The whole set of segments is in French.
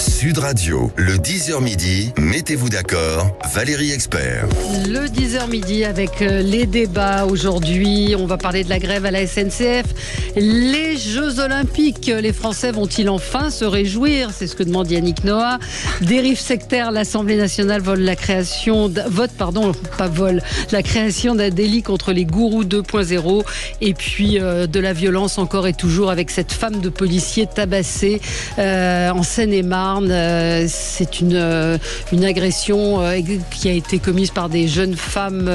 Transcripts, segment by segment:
Sud Radio, le 10h midi, mettez-vous d'accord, Valérie Expert. Le 10h midi avec les débats aujourd'hui. On va parler de la grève à la SNCF. Les Jeux Olympiques, les Français vont-ils enfin se réjouir? C'est ce que demande Yannick Noah. Dérive sectaire, l'Assemblée nationale la création d'un délit contre les gourous 2.0. Et puis de la violence encore et toujours avec cette femme de policier tabassée en Seine-et-Marne. C'est une agression qui a été commise par des jeunes femmes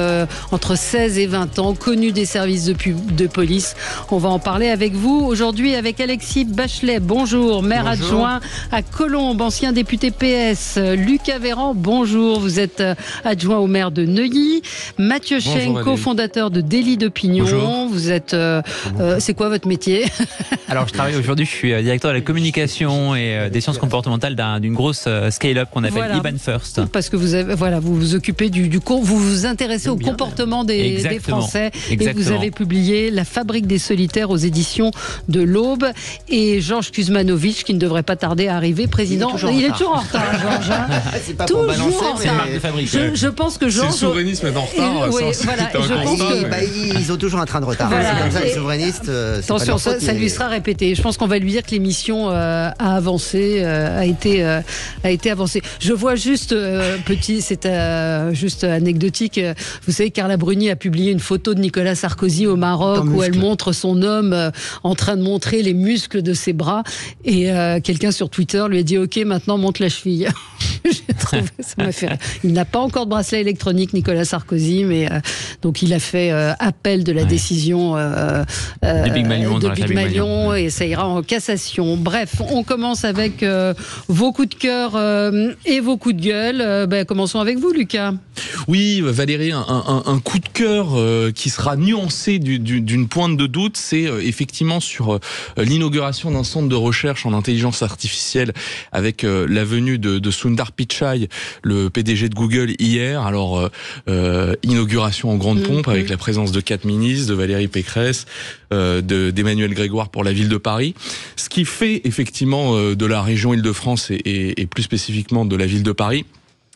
entre 16 et 20 ans, connues des services de police. On va en parler avec vous aujourd'hui avec Alexis Bachelet. Bonjour, maire adjoint à Colombes, ancien député PS. Lucas Véran, bonjour, vous êtes adjoint au maire de Neuilly. Mathieu Schenk, cofondateur de Délit d'Opinion. Bonjour. Vous êtes... c'est quoi votre métier? Alors, je travaille aujourd'hui, je suis directeur de la communication et des sciences comportementales d'une grosse scale-up qu'on appelle IBAN First. Parce que vous vous occupez vous vous intéressez au comportement des Français. Exactement. Et vous avez publié La Fabrique des solitaires aux éditions de l'Aube. Et Georges Kuzmanovic, qui ne devrait pas tarder à arriver, président. Il est toujours en retard, Georges. C'est pas pour balancer, c'est une marque de fabrique. Je pense que Georges... Si le souverainisme est en retard, ils ont toujours un train de retard. Voilà. C'est comme ça, les souverainistes... Attention, ça lui sera répété. Je pense qu'on va lui dire que l'émission a avancé, a été avancée. Je vois juste, c'est juste anecdotique, vous savez, Carla Bruni a publié une photo de Nicolas Sarkozy au Maroc où elle montre son homme en train de montrer les muscles de ses bras et quelqu'un sur Twitter lui a dit « Ok, maintenant monte la cheville ». J'ai trouvé, ça m'a fait rire. Il n'a pas encore de bracelet électronique, Nicolas Sarkozy, mais donc il a fait appel de la décision de Big Malion, et ça ira en cassation. Bref, on commence avec vos coups de cœur et vos coups de gueule. Commençons avec vous, Lucas. Oui, Valérie, un coup de cœur qui sera nuancé d'une pointe de doute, c'est effectivement sur l'inauguration d'un centre de recherche en intelligence artificielle avec la venue de Sundar Pichai, le PDG de Google hier. Alors, inauguration en grande pompe avec la présence de 4 ministres, de Valérie Pécresse, d'Emmanuel Grégoire pour la ville de Paris. Ce qui fait effectivement de la région Île-de-France et plus spécifiquement de la ville de Paris,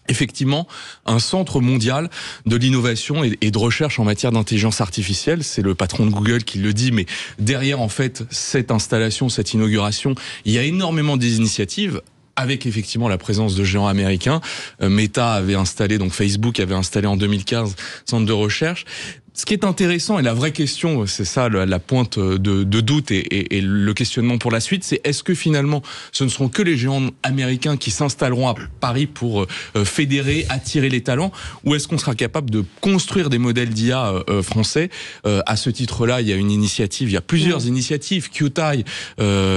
effectivement, un centre mondial de l'innovation et de recherche en matière d'intelligence artificielle. C'est le patron de Google qui le dit, mais derrière, en fait, cette installation, cette inauguration, il y a énormément d'initiatives avec effectivement la présence de géants américains. Meta avait installé, donc Facebook avait installé en 2015 centre de recherche. Ce qui est intéressant et la vraie question, c'est ça la pointe de doute et le questionnement pour la suite, c'est est-ce que finalement ce ne seront que les géants américains qui s'installeront à Paris pour fédérer, attirer les talents, ou est-ce qu'on sera capable de construire des modèles d'IA français? À ce titre-là, il y a plusieurs initiatives. QTI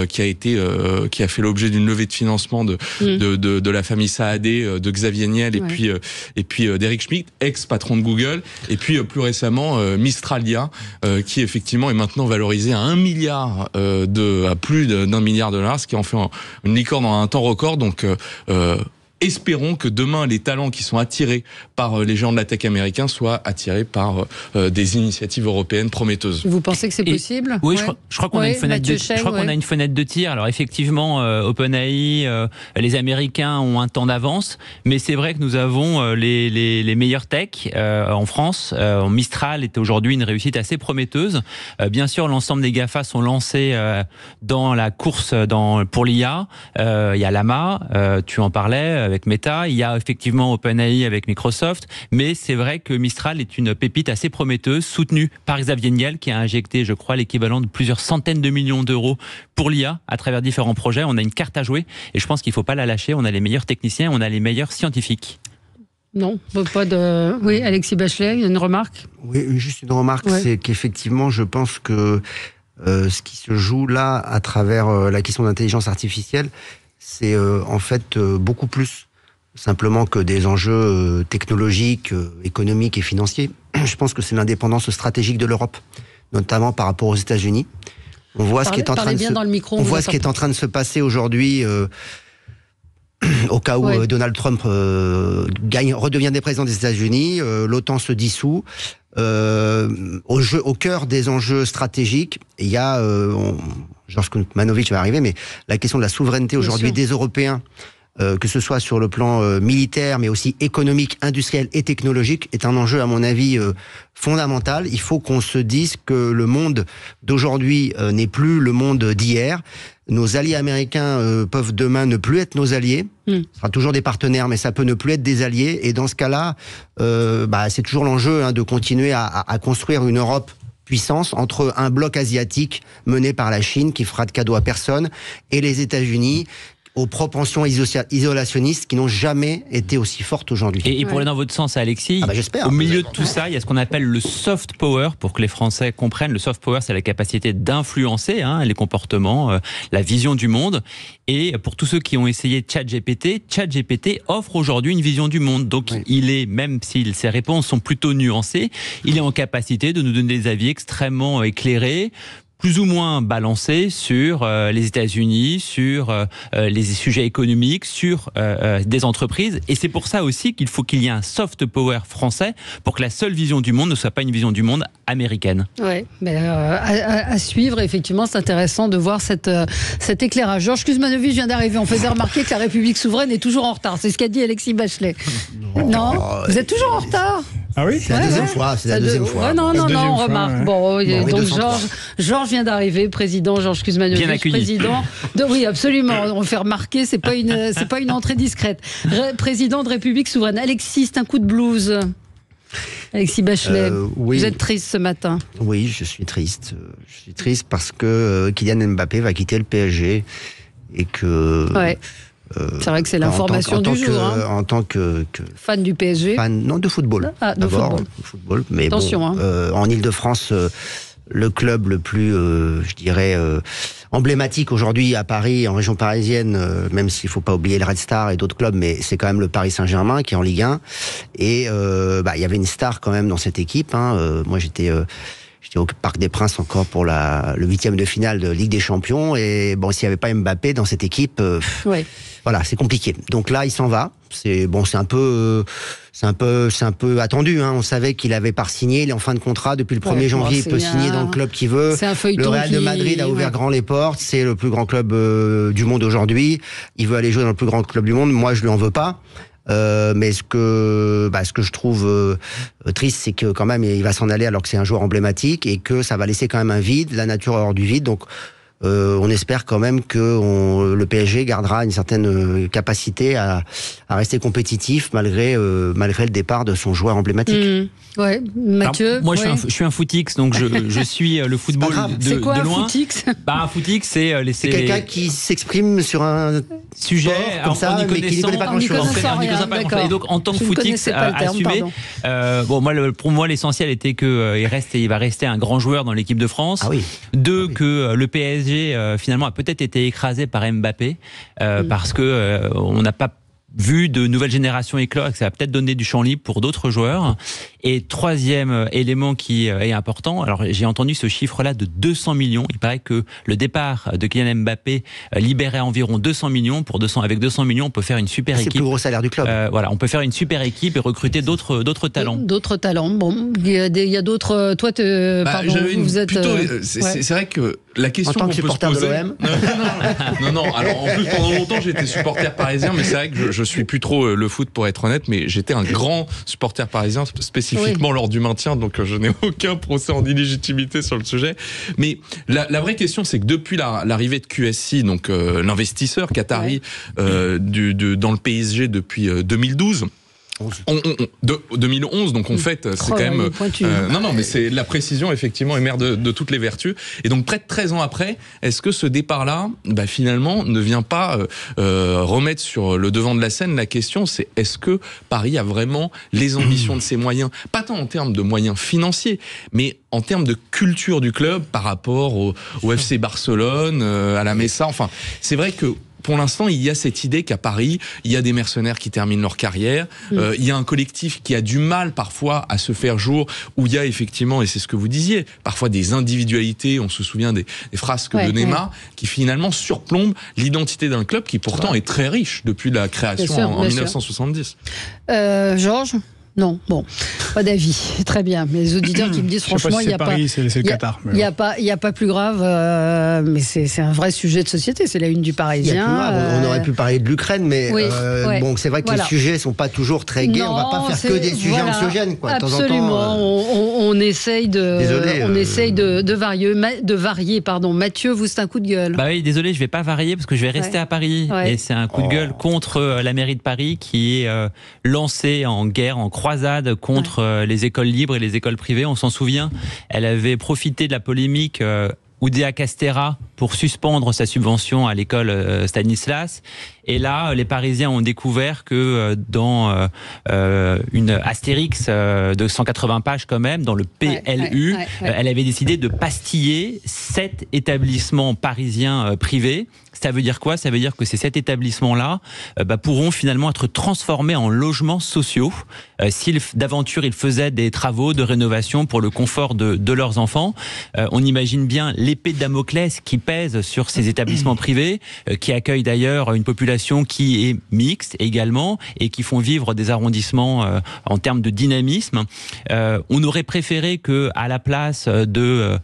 qui a fait l'objet d'une levée de financement de la famille Saadé, de Xavier Niel et puis d'Eric Schmidt, ex-patron de Google, et puis plus récemment Mistralia, qui effectivement est maintenant valorisé à 1 milliard à plus d'1 milliard de dollars, ce qui en fait une licorne en un temps record. Donc espérons que demain, les talents qui sont attirés par les géants de la tech américains soient attirés par des initiatives européennes prometteuses. Vous pensez que c'est possible? Oui, je crois qu'on a une fenêtre de tir. Alors effectivement, OpenAI, les Américains ont un temps d'avance, mais c'est vrai que nous avons les meilleurs tech en France. Mistral est aujourd'hui une réussite assez prometteuse. Bien sûr, l'ensemble des GAFA sont lancés dans la course pour l'IA. Il y a Llama, tu en parlais, avec Meta, il y a effectivement OpenAI avec Microsoft, mais c'est vrai que Mistral est une pépite assez prometteuse, soutenue par Xavier Niel, qui a injecté, je crois, l'équivalent de plusieurs centaines de millions d'euros pour l'IA à travers différents projets. On a une carte à jouer et je pense qu'il ne faut pas la lâcher. On a les meilleurs techniciens, on a les meilleurs scientifiques. Non, pas de... Oui, Alexis Bachelet, une remarque? Oui, juste une remarque, c'est qu'effectivement, je pense que ce qui se joue là, à travers la question d'intelligence artificielle, c'est en fait beaucoup plus simplement que des enjeux technologiques, économiques et financiers. Je pense que c'est l'indépendance stratégique de l'Europe, notamment par rapport aux États-Unis. On voit ce qui est en train de se passer aujourd'hui au cas où Donald Trump redevient des présidents des États-Unis, l'OTAN se dissout. Au cœur des enjeux stratégiques, il y a, Georges Kuzmanovic va arriver, mais la question de la souveraineté aujourd'hui des Européens que ce soit sur le plan militaire, mais aussi économique, industriel et technologique, est un enjeu, à mon avis, fondamental. Il faut qu'on se dise que le monde d'aujourd'hui n'est plus le monde d'hier. Nos alliés américains peuvent demain ne plus être nos alliés. Ce sera toujours des partenaires, mais ça peut ne plus être des alliés. Et dans ce cas-là, c'est toujours l'enjeu de continuer à construire une Europe puissance entre un bloc asiatique mené par la Chine qui fera de cadeau à personne et les États-Unis aux propensions isolationnistes qui n'ont jamais été aussi fortes aujourd'hui. Et pour aller dans votre sens, Alexis, j'espère. Au milieu de tout ça, il y a ce qu'on appelle le soft power, pour que les Français comprennent. Le soft power, c'est la capacité d'influencer les comportements, la vision du monde. Et pour tous ceux qui ont essayé ChatGPT offre aujourd'hui une vision du monde. Donc il est, même si ses réponses sont plutôt nuancées, il est en capacité de nous donner des avis extrêmement éclairés, plus ou moins balancé sur les États-Unis, sur les sujets économiques, sur des entreprises. Et c'est pour ça aussi qu'il faut qu'il y ait un soft power français pour que la seule vision du monde ne soit pas une vision du monde américaine. Oui, à suivre. Effectivement, c'est intéressant de voir cet éclairage. Georges Kuzmanovic vient d'arriver. On faisait remarquer que la République souveraine est toujours en retard. C'est ce qu'a dit Alexis Bachelet. Non, vous êtes toujours en retard. Ah oui, c'est la deuxième fois. C'est la deuxième fois. Non, on remarque. Bon, donc Georges vient d'arriver, président Georges Kuzmanovic, président. Oui, absolument. On fait remarquer, c'est pas une entrée discrète. Président de République souveraine. Alexis, c'est un coup de blues. Alexis Bachelet, vous êtes triste ce matin. Oui, je suis triste. Je suis triste parce que Kylian Mbappé va quitter le PSG et que. Ouais. C'est vrai que c'est l'information du jour. En tant que fan du PSG. Non, de football. D'abord, football. Mais attention, en Ile-de-France, le club le plus, je dirais, emblématique aujourd'hui à Paris, en région parisienne, même s'il ne faut pas oublier le Red Star et d'autres clubs, mais c'est quand même le Paris Saint-Germain qui est en Ligue 1. Et il y avait une star quand même dans cette équipe. Moi, j'étais au Parc des Princes encore pour le 8e de finale de Ligue des Champions. Et bon, s'il n'y avait pas Mbappé dans cette équipe, voilà, c'est compliqué. Donc là, il s'en va. C'est un peu attendu. On savait qu'il avait pas signé. Il est en fin de contrat depuis le 1er janvier. Il peut signer dans le club qu'il veut. C'est un feuilleton. Le Real de Madrid a ouvert grand les portes. C'est le plus grand club du monde aujourd'hui. Il veut aller jouer dans le plus grand club du monde. Moi, je lui en veux pas. Mais ce que je trouve triste, c'est que quand même il va s'en aller alors que c'est un joueur emblématique et que ça va laisser quand même un vide, la nature hors du vide. Donc on espère quand même que le PSG gardera une certaine capacité à rester compétitif malgré le départ de son joueur emblématique. Ouais, Mathieu. Alors, moi, je suis un footix, donc je suis le football de quoi, loin. Un footix un footix, c'est quelqu'un qui s'exprime sur un sujet comme ça, mais qui ne connaît pas grand-chose. Et donc, en tant que footix à suivre, pour moi, l'essentiel était qu'il va rester un grand joueur dans l'équipe de France. Que le PSG finalement a peut-être été écrasé par Mbappé parce que on n'a pas vu de nouvelles générations éclore et que ça va peut-être donner du champ libre pour d'autres joueurs. Et troisième élément qui est important, alors j'ai entendu ce chiffre-là de 200 millions. Il paraît que le départ de Kylian Mbappé libérait environ 200 millions. Avec 200 millions, on peut faire une super équipe. C'est le plus gros salaire du club. On peut faire une super équipe et recruter d'autres talents. D'autres talents. Bon, il y a d'autres. Toi, vous êtes. C'est vrai que la question en tant que supporter de l'OM. Non. Alors en plus pendant longtemps j'étais supporter parisien, mais c'est vrai que je suis plus trop le foot pour être honnête, mais j'étais un grand supporter parisien spécifiquement lors du maintien, donc je n'ai aucun procès en illégitimité sur le sujet. Mais la vraie question, c'est que depuis l'arrivée de QSI, donc l'investisseur qatari dans le PSG depuis 2012. 2011, donc en fait, c'est quand même. Non, mais c'est la précision, effectivement, est mère de toutes les vertus. Et donc, près de 13 ans après, est-ce que ce départ-là, finalement, ne vient pas remettre sur le devant de la scène la question, c'est est-ce que Paris a vraiment les ambitions de ses moyens, pas tant en termes de moyens financiers, mais en termes de culture du club par rapport au FC Barcelone, à la Messa. Enfin, c'est vrai que pour l'instant, il y a cette idée qu'à Paris, il y a des mercenaires qui terminent leur carrière. Il y a un collectif qui a du mal parfois à se faire jour, où il y a effectivement, et c'est ce que vous disiez, parfois des individualités, on se souvient des frasques de Neymar, qui finalement surplombent l'identité d'un club qui pourtant est très riche depuis la création en 1970. Georges ? Non, bon, pas d'avis. Très bien. Mais les auditeurs qui me disent franchement, il n'y a pas. Paris, c'est le Qatar. Il n'y a pas plus grave, mais c'est un vrai sujet de société. C'est la une du Parisien. On aurait pu parler de l'Ukraine, mais bon, c'est vrai que les sujets ne sont pas toujours très gais. On ne va pas faire que des sujets anxiogènes. Absolument. On essaye de varier. Mathieu, vous, c'est un coup de gueule. Bah oui, désolé, je ne vais pas varier parce que je vais rester à Paris. Et c'est un coup de gueule contre la mairie de Paris qui est lancée en guerre, en croisade contre les écoles libres et les écoles privées. On s'en souvient, elle avait profité de la polémique Oudéa Castéra pour suspendre sa subvention à l'école Stanislas. Et là, les Parisiens ont découvert que dans une Astérix de 180 pages quand même, dans le PLU, elle avait décidé de pastiller 7 établissements parisiens privés. Ça veut dire quoi ? Ça veut dire que ces 7 établissements-là pourront finalement être transformés en logements sociaux si d'aventure ils faisaient des travaux de rénovation pour le confort de leurs enfants. On imagine bien l'épée de Damoclès qui pèse sur ces établissements privés, qui accueillent d'ailleurs une population qui est mixte également et qui font vivre des arrondissements en termes de dynamisme. On aurait préféré que, à la place de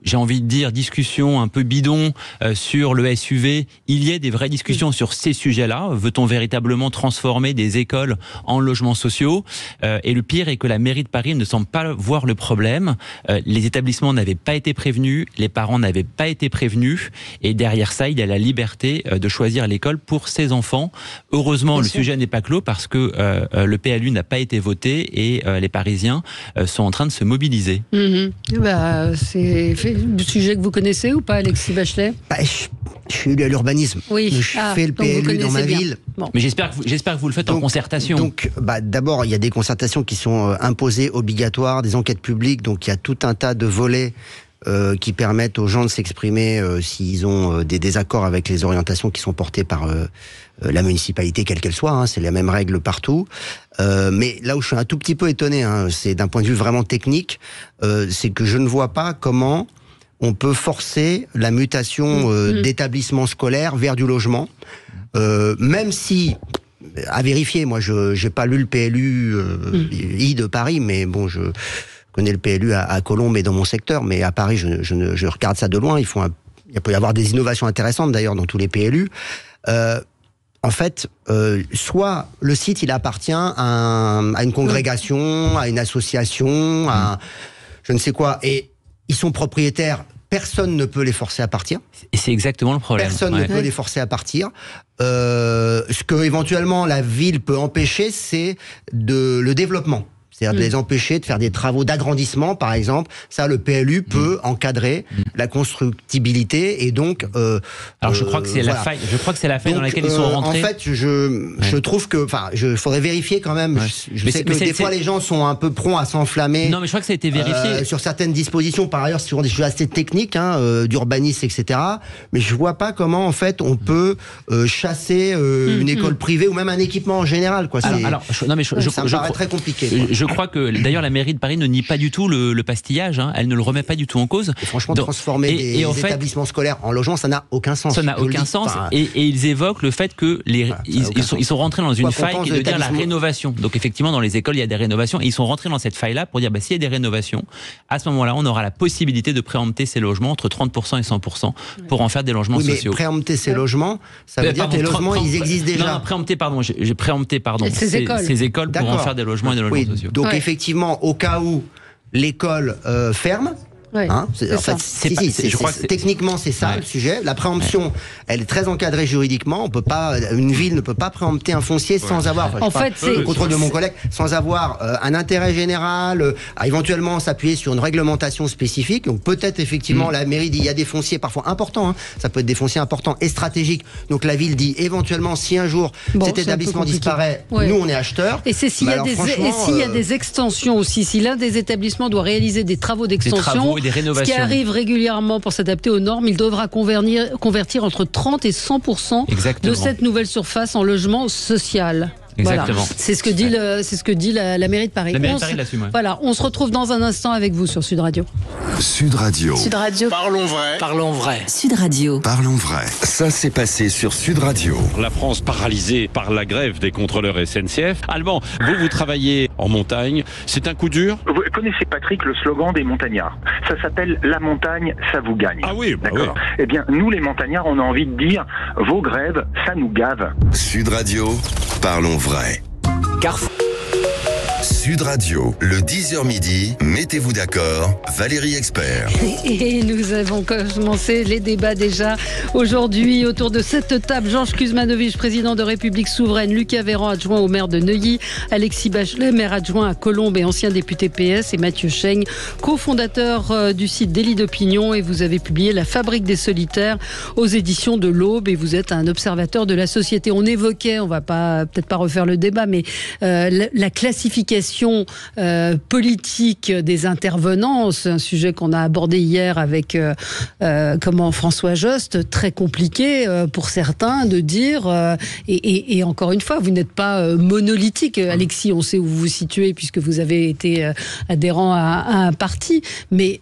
j'ai envie de dire, discussion un peu bidon sur le SUV, il y a des vraies discussions sur ces sujets-là. Veut-on véritablement transformer des écoles en logements sociaux ? Et le pire est que la mairie de Paris ne semble pas voir le problème. Les établissements n'avaient pas été prévenus, les parents n'avaient pas été prévenus, et derrière ça, il y a la liberté de choisir l'école pour ses enfants. Heureusement, le sujet n'est pas clos parce que le PLU n'a pas été voté et les Parisiens sont en train de se mobiliser. C'est le sujet que vous connaissez ou pas, Alexis Bachelet ? Je suis élu à l'urbanisme. Oui. Je fais le PLU dans ma ville. Bon. Mais j'espère que vous le faites en concertation. Donc, d'abord, il y a des concertations qui sont imposées, obligatoires, des enquêtes publiques. Donc, il y a tout un tas de volets qui permettent aux gens de s'exprimer s'ils ont des désaccords avec les orientations qui sont portées par la municipalité, quelle qu'elle soit. C'est la même règle partout. Mais là où je suis un tout petit peu étonné, c'est d'un point de vue vraiment technique, c'est que je ne vois pas comment on peut forcer la mutation d'établissements scolaires vers du logement, même si, à vérifier, moi je n'ai pas lu le PLU de Paris, mais bon, je connais le PLU à Colombes et dans mon secteur, mais à Paris je regarde ça de loin. Il peut y avoir des innovations intéressantes d'ailleurs dans tous les PLU. En fait, soit le site il appartient à une congrégation, à une association, à je ne sais quoi, et ils sont propriétaires, personne ne peut les forcer à partir. Et c'est exactement le problème. Personne ne peut les forcer à partir. Ce que éventuellement la ville peut empêcher, c'est le développement. C'est-à-dire de les empêcher de faire des travaux d'agrandissement, par exemple. Ça, le PLU peut encadrer la constructibilité et donc. Alors, je crois que c'est la faille. Je crois que c'est la faille dans laquelle ils sont rentrés. En fait, je trouve que, faudrait vérifier quand même. Ouais. Je sais que des fois les gens sont un peu prompts à s'enflammer. Non, mais je crois que ça a été vérifié sur certaines dispositions. Par ailleurs, sur des choses assez techniques, d'urbanisme, etc. Mais je vois pas comment, en fait, on peut chasser une école privée ou même un équipement en général. Quoi. Ça me paraît très compliqué. Je crois que d'ailleurs la mairie de Paris ne nie pas du tout le pastillage, elle ne le remet pas du tout en cause. Et franchement, transformer des établissements scolaires en logements, ça n'a aucun sens. Ça n'a aucun sens. Et ils évoquent le fait que ils sont rentrés dans une faille qui est de dire la rénovation. Donc effectivement, dans les écoles, il y a des rénovations. Et ils sont rentrés dans cette faille-là pour dire s'il y a des rénovations, à ce moment-là, on aura la possibilité de préempter ces logements entre 30% et 100% pour en faire des logements sociaux. Mais préempter ces logements, ça veut dire que les logements, ils existent déjà. Non, j'ai préempté, ces écoles pour en faire des logements et des logements sociaux. Donc effectivement, au cas où l'école ferme, techniquement c'est ça le sujet. La préemption, elle est très encadrée juridiquement. Une ville ne peut pas préempter un foncier sans avoir, le contrôle de mon collègue, sans avoir un intérêt général, à éventuellement s'appuyer sur une réglementation spécifique. Donc peut-être effectivement la mairie dit il y a des fonciers parfois importants, ça peut être des fonciers importants et stratégiques. Donc la ville dit éventuellement si un jour cet établissement disparaît, nous on est acheteurs. Et c'est s'il y a des extensions aussi, si l'un des établissements doit réaliser des travaux d'extension. Ce qui arrive régulièrement pour s'adapter aux normes, il devra convertir entre 30 et 100% de cette nouvelle surface en logement social. Exactement. Voilà. C'est ce que dit la mairie de Paris. La mairie de Paris l'assume. Ouais. Voilà, on se retrouve dans un instant avec vous sur Sud Radio. Sud Radio. Sud Radio. Parlons vrai. Parlons vrai. Sud Radio. Parlons vrai. Ça s'est passé sur Sud Radio. La France paralysée par la grève des contrôleurs SNCF. Allemand, vous travaillez en montagne. C'est un coup dur. Vous connaissez, Patrick, le slogan des montagnards. Ça s'appelle « La montagne, ça vous gagne ». Ah oui, d'accord. Oui. Eh bien, nous les montagnards, on a envie de dire « Vos grèves, ça nous gave ». Sud Radio, parlons vrai. Carrefour. Sud Radio, le 10h midi, mettez-vous d'accord, Valérie Expert. Et nous avons commencé les débats déjà aujourd'hui autour de cette table. Georges Kuzmanovic, président de République Souveraine, Lucas Véran, adjoint au maire de Neuilly, Alexis Bachelet, maire adjoint à Colombes et ancien député PS, et Mathieu Cheng, cofondateur du site Délit d'Opinion. Et vous avez publié La Fabrique des solitaires aux éditions de l'Aube, et vous êtes un observateur de la société. On évoquait, on va peut-être pas refaire le débat, mais la classification politique des intervenants, c'est un sujet qu'on a abordé hier avec François Jost, très compliqué pour certains de dire, et encore une fois, vous n'êtes pas monolithique, Alexis, on sait où vous vous situez puisque vous avez été adhérent à un parti, mais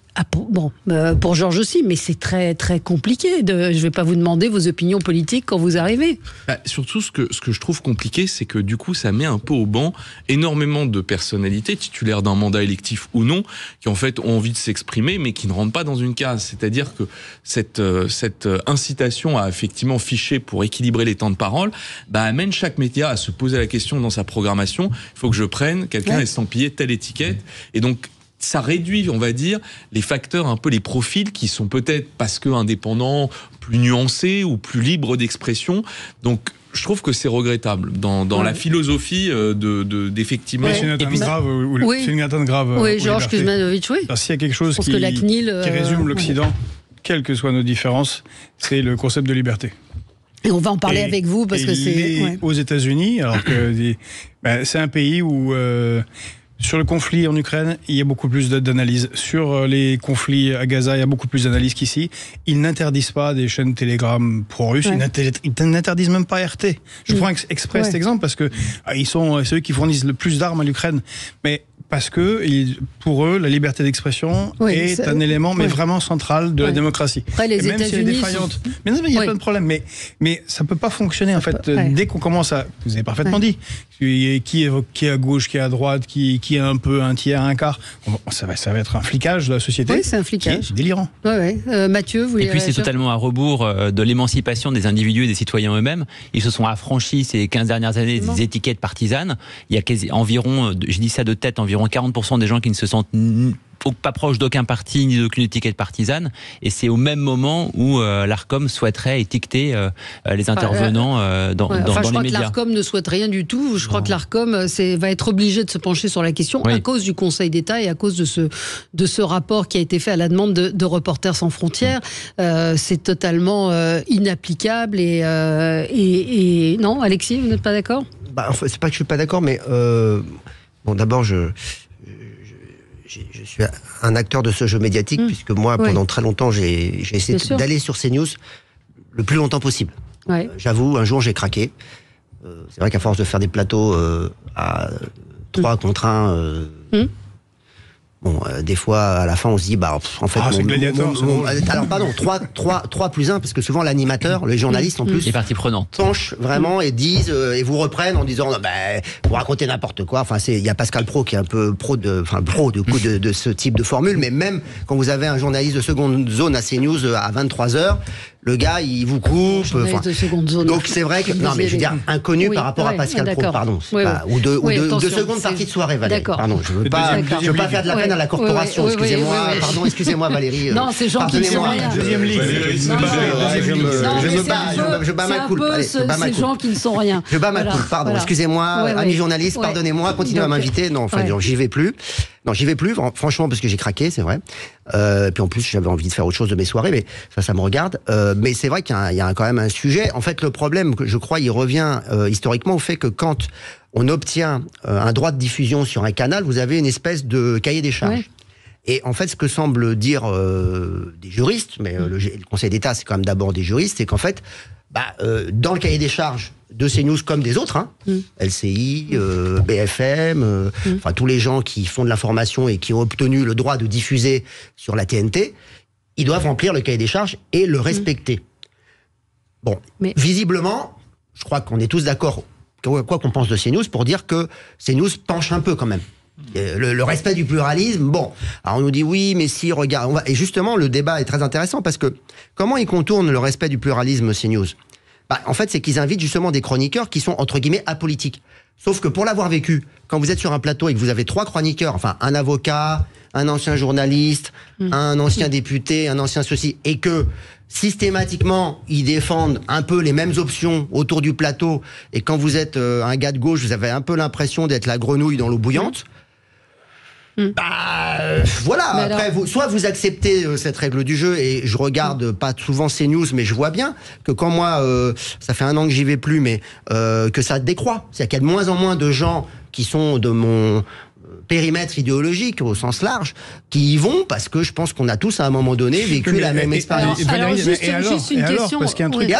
pour Georges aussi, mais c'est très très compliqué. Je ne vais pas vous demander vos opinions politiques quand vous arrivez. Surtout, ce que je trouve compliqué, c'est que du coup, ça met un peu au banc énormément de personnalités, titulaires d'un mandat électif ou non, qui en fait ont envie de s'exprimer, mais qui ne rentrent pas dans une case. C'est-à-dire que cette incitation à effectivement ficher pour équilibrer les temps de parole, amène chaque média à se poser la question dans sa programmation, il faut que je prenne quelqu'un estampillé telle étiquette, et donc ça réduit, on va dire, les facteurs, un peu les profils qui sont peut-être, parce que indépendants, plus nuancés ou plus libres d'expression. Donc, je trouve que c'est regrettable dans la philosophie d'effectivement. C'est une atteinte grave. C'est une atteinte grave. Oui, Georges Kuzmanovic, oui. S'il y a quelque chose qui résume l'Occident, quelles que soient nos différences, c'est le concept de liberté. Et on va en parler avec vous parce que c'est aux États-Unis, alors que c'est un pays où sur le conflit en Ukraine, il y a beaucoup plus d'analyses. Sur les conflits à Gaza, il y a beaucoup plus d'analyses qu'ici. Ils n'interdisent pas des chaînes Telegram pro-russes, ils n'interdisent même pas RT. Je prends exprès cet exemple parce que ils sont ceux qui fournissent le plus d'armes à l'Ukraine. Mais parce que pour eux, la liberté d'expression est un élément, mais vraiment central de la démocratie. Après, les États-Unis si elle est défaillante, mais non, il n'y a pas de problème. Mais ça peut pas fonctionner en fait. Dès qu'on commence à, vous avez parfaitement dit, qui est à gauche, qui est à droite, qui est un peu un tiers, un quart, ça va être un flicage de la société. Oui, c'est un flicage. Qui est délirant. Mathieu, vous voulez. Et puis c'est totalement à rebours de l'émancipation des individus et des citoyens eux-mêmes. Ils se sont affranchis ces 15 dernières années des étiquettes partisanes. Il y a environ, je dis ça de tête, environ 40% des gens qui ne se sentent pas proches d'aucun parti ni d'aucune étiquette partisane, et c'est au même moment où l'Arcom souhaiterait étiqueter les intervenants dans les médias. Je crois que l'Arcom ne souhaite rien du tout. Je crois que l'Arcom va être obligé de se pencher sur la question à cause du Conseil d'État et à cause de ce rapport qui a été fait à la demande de Reporters sans frontières. C'est totalement inapplicable et non, Alexis, vous n'êtes pas d'accord ? C'est pas que je suis pas d'accord, mais d'abord je suis un acteur de ce jeu médiatique, puisque moi, pendant très longtemps, j'ai essayé d'aller sur CNews le plus longtemps possible. J'avoue, un jour, j'ai craqué. C'est vrai qu'à force de faire des plateaux à 3 contre 1, des fois, à la fin, on se dit, en fait... c'est Gladiator, alors, pardon, 3 plus 1, parce que souvent, l'animateur, le journaliste, en plus... Les parties prenantes. ...penchent vraiment et disent, et vous reprennent en disant, vous racontez n'importe quoi. Enfin, il y a Pascal Praud qui est un peu pro de ce type de formule, mais même quand vous avez un journaliste de seconde zone à CNews à 23h, le gars, il vous coupe. Donc c'est vrai que non, mais je veux dire inconnu par rapport à Pascal Praud, pardon, ou de seconde partie de soirée, Valérie. Pardon, je veux pas faire de la peine à la corporation. Excusez-moi, pardon, excusez-moi, Valérie. Non, c'est gens qui sont rien. Deuxième ligue. Je bats ma coupe. C'est gens qui ne sont rien. Je bats ma coupe. Pardon, excusez-moi, amis journalistes, pardonnez-moi, continuez à m'inviter. Non, enfin, j'y vais plus. Non, j'y vais plus, franchement, parce que j'ai craqué, c'est vrai. Puis en plus, j'avais envie de faire autre chose de mes soirées, mais ça me regarde. Mais c'est vrai qu'il y a quand même un sujet. En fait, le problème, je crois, il revient historiquement au fait que quand on obtient un droit de diffusion sur un canal, vous avez une espèce de cahier des charges. Et en fait, ce que semblent dire des juristes, mais le Conseil d'État, c'est quand même d'abord des juristes, c'est qu'en fait, dans le cahier des charges de CNews comme des autres, LCI, BFM, enfin tous les gens qui font de l'information et qui ont obtenu le droit de diffuser sur la TNT, ils doivent remplir le cahier des charges et le respecter. Bon, visiblement, je crois qu'on est tous d'accord, quoi qu'on pense de CNews, pour dire que CNews penche un peu quand même. Le respect du pluralisme, bon, alors on nous dit oui, mais si, regarde, et justement le débat est très intéressant parce que comment ils contournent le respect du pluralisme CNews ? En fait, c'est qu'ils invitent justement des chroniqueurs qui sont entre guillemets apolitiques. Sauf que pour l'avoir vécu, quand vous êtes sur un plateau et que vous avez 3 chroniqueurs, enfin un avocat, un ancien journaliste, un ancien député, un ancien ceci, et que systématiquement ils défendent un peu les mêmes options autour du plateau, et quand vous êtes un gars de gauche, vous avez un peu l'impression d'être la grenouille dans l'eau bouillante. Voilà, mais après, soit vous acceptez cette règle du jeu, et je regarde pas souvent CNews, mais je vois bien que quand moi, ça fait 1 an que j'y vais plus, mais que ça décroît. C'est-à-dire qu'il y a de moins en moins de gens qui sont de mon périmètre idéologique au sens large, qui y vont parce que je pense qu'on a tous à un moment donné vécu la même expérience. Juste une question. Parce qu'il y a un truc.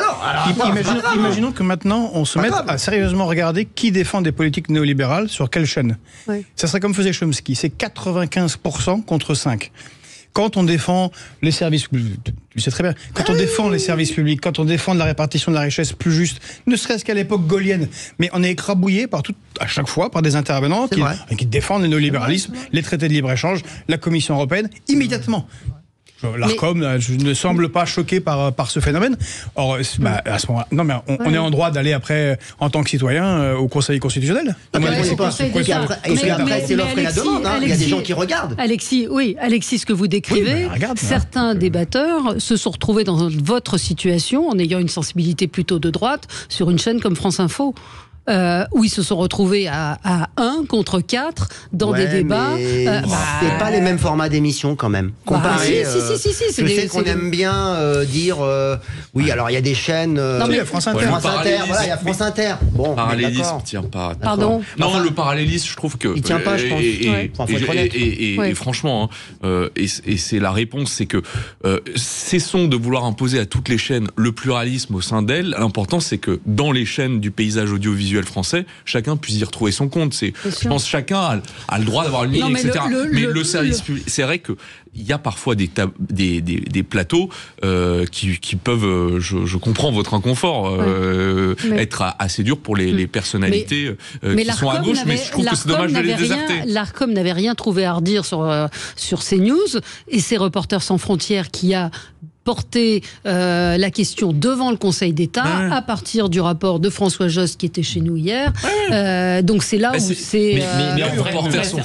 Imaginons que maintenant on se mette à sérieusement regarder qui défend des politiques néolibérales sur quelle chaîne. Ça serait comme faisait Chomsky, c'est 95% contre 5%. Quand on défend les services, tu sais très bien, quand on défend les services publics, quand on défend la répartition de la richesse plus juste, ne serait-ce qu'à l'époque gaulienne, mais on est écrabouillé à chaque fois par des intervenants qui défendent le néolibéralisme, les traités de libre-échange, la Commission européenne, immédiatement. L'ARCOM ne semble pas choqué par ce phénomène. Or, à ce moment-là, non, mais on est en droit d'aller après, en tant que citoyen, au Conseil constitutionnel. Après, c'est l'offre et la demande. Il y a des gens qui regardent. Alexis, ce que vous décrivez, certains débatteurs se sont retrouvés dans votre situation en ayant une sensibilité plutôt de droite sur une chaîne comme France Info. Où ils se sont retrouvés à 1 contre 4 dans des débats. C'est pas les mêmes formats d'émissions quand même. Comparé, si. Je sais qu'on aime bien dire oui, alors il y a des chaînes. Non, mais France Inter, il y a France Inter. Bon, le parallélisme tient pas. Pardon. Non, le parallélisme, je trouve que il tient pas, je pense. Et franchement, et c'est la réponse, c'est que cessons de vouloir imposer à toutes les chaînes le pluralisme au sein d'elles. L'important, c'est que dans les chaînes du paysage audiovisuel français, chacun puisse y retrouver son compte. Je pense que chacun a le droit d'avoir une ligne, etc. Mais le service public, c'est vrai qu'il y a parfois des plateaux qui peuvent, je comprends votre inconfort, être assez durs pour les personnalités qui sont à gauche, mais je trouve que c'est dommage de les déserter. L'ARCOM n'avait rien trouvé à redire sur CNews, et c'est Reporters sans frontières qui a porter la question devant le Conseil d'État à partir du rapport de François Jost qui était chez nous hier. Donc c'est là où c'est... Mais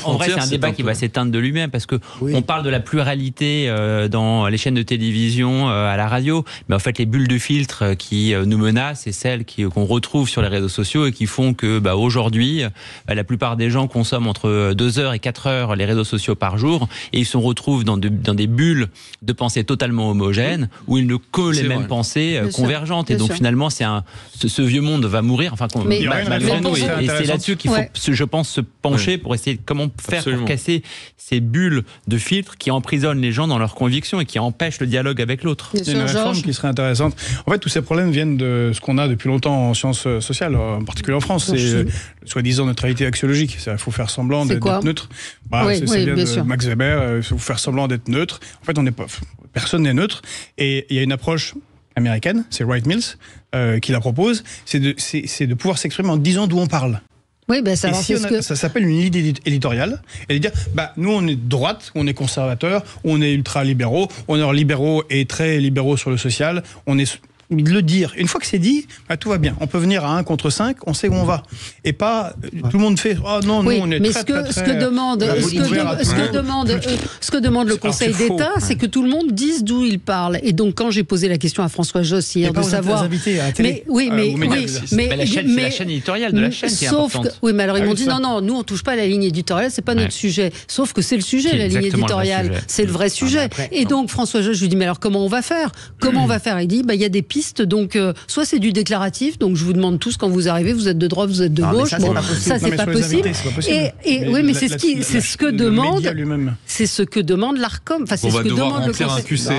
en vrai, c'est un débat qui va s'éteindre de lui-même parce que on parle de la pluralité dans les chaînes de télévision, à la radio, mais en fait les bulles de filtre qui nous menacent, c'est celles qu'on retrouve sur les réseaux sociaux et qui font que aujourd'hui, la plupart des gens consomment entre 2 heures et 4 heures les réseaux sociaux par jour et ils se retrouvent dans des bulles de pensée totalement homogènes où ils ne que les mêmes pensées convergentes. Et donc finalement, ce vieux monde va mourir. Enfin, malgré nous. Et c'est là-dessus qu'il faut, je pense, se pencher pour essayer de comment faire pour casser ces bulles de filtre qui emprisonnent les gens dans leurs convictions et qui empêchent le dialogue avec l'autre. C'est une réforme qui serait intéressante. En fait, tous ces problèmes viennent de ce qu'on a depuis longtemps en sciences sociales, en particulier en France. C'est soi-disant neutralité axiologique. Il faut faire semblant d'être neutre. C'est bien de Max Weber. Il faut faire semblant d'être neutre. En fait, on n'est pas... Personne n'est neutre. Et il y a une approche américaine, c'est Wright Mills, qui la propose, c'est de pouvoir s'exprimer en disant d'où on parle. Oui, ça s'appelle une ligne éditoriale. Et de dire, nous on est de droite, on est conservateur, on est ultra-libéraux, on est libéraux et très libéraux sur le social, on est... De le dire. Une fois que c'est dit, tout va bien. On peut venir à 1 contre 5, on sait où on va. Et pas tout le monde fait non, nous on est très, très, très... Ce que demande le Conseil d'État, c'est que tout le monde dise d'où il parle. Et donc quand j'ai posé la question à François Jost hier de savoir... C'est la chaîne éditoriale de la chaîne qui est importante. Mais alors ils m'ont dit non, nous on touche pas à la ligne éditoriale, c'est pas notre sujet. Sauf que c'est le sujet, la ligne éditoriale. C'est le vrai sujet. Et donc François Jost, je lui dis mais alors comment on va faire ? Il dit il y a des pistes pistes. Donc, soit c'est du déclaratif, donc je vous demande tous quand vous arrivez, vous êtes de droite, vous êtes de gauche. Ça, c'est pas possible. Oui, mais c'est ce que demande. C'est ce que demande l'Arcom. Enfin, c'est ce que demande le conseil. Un QCM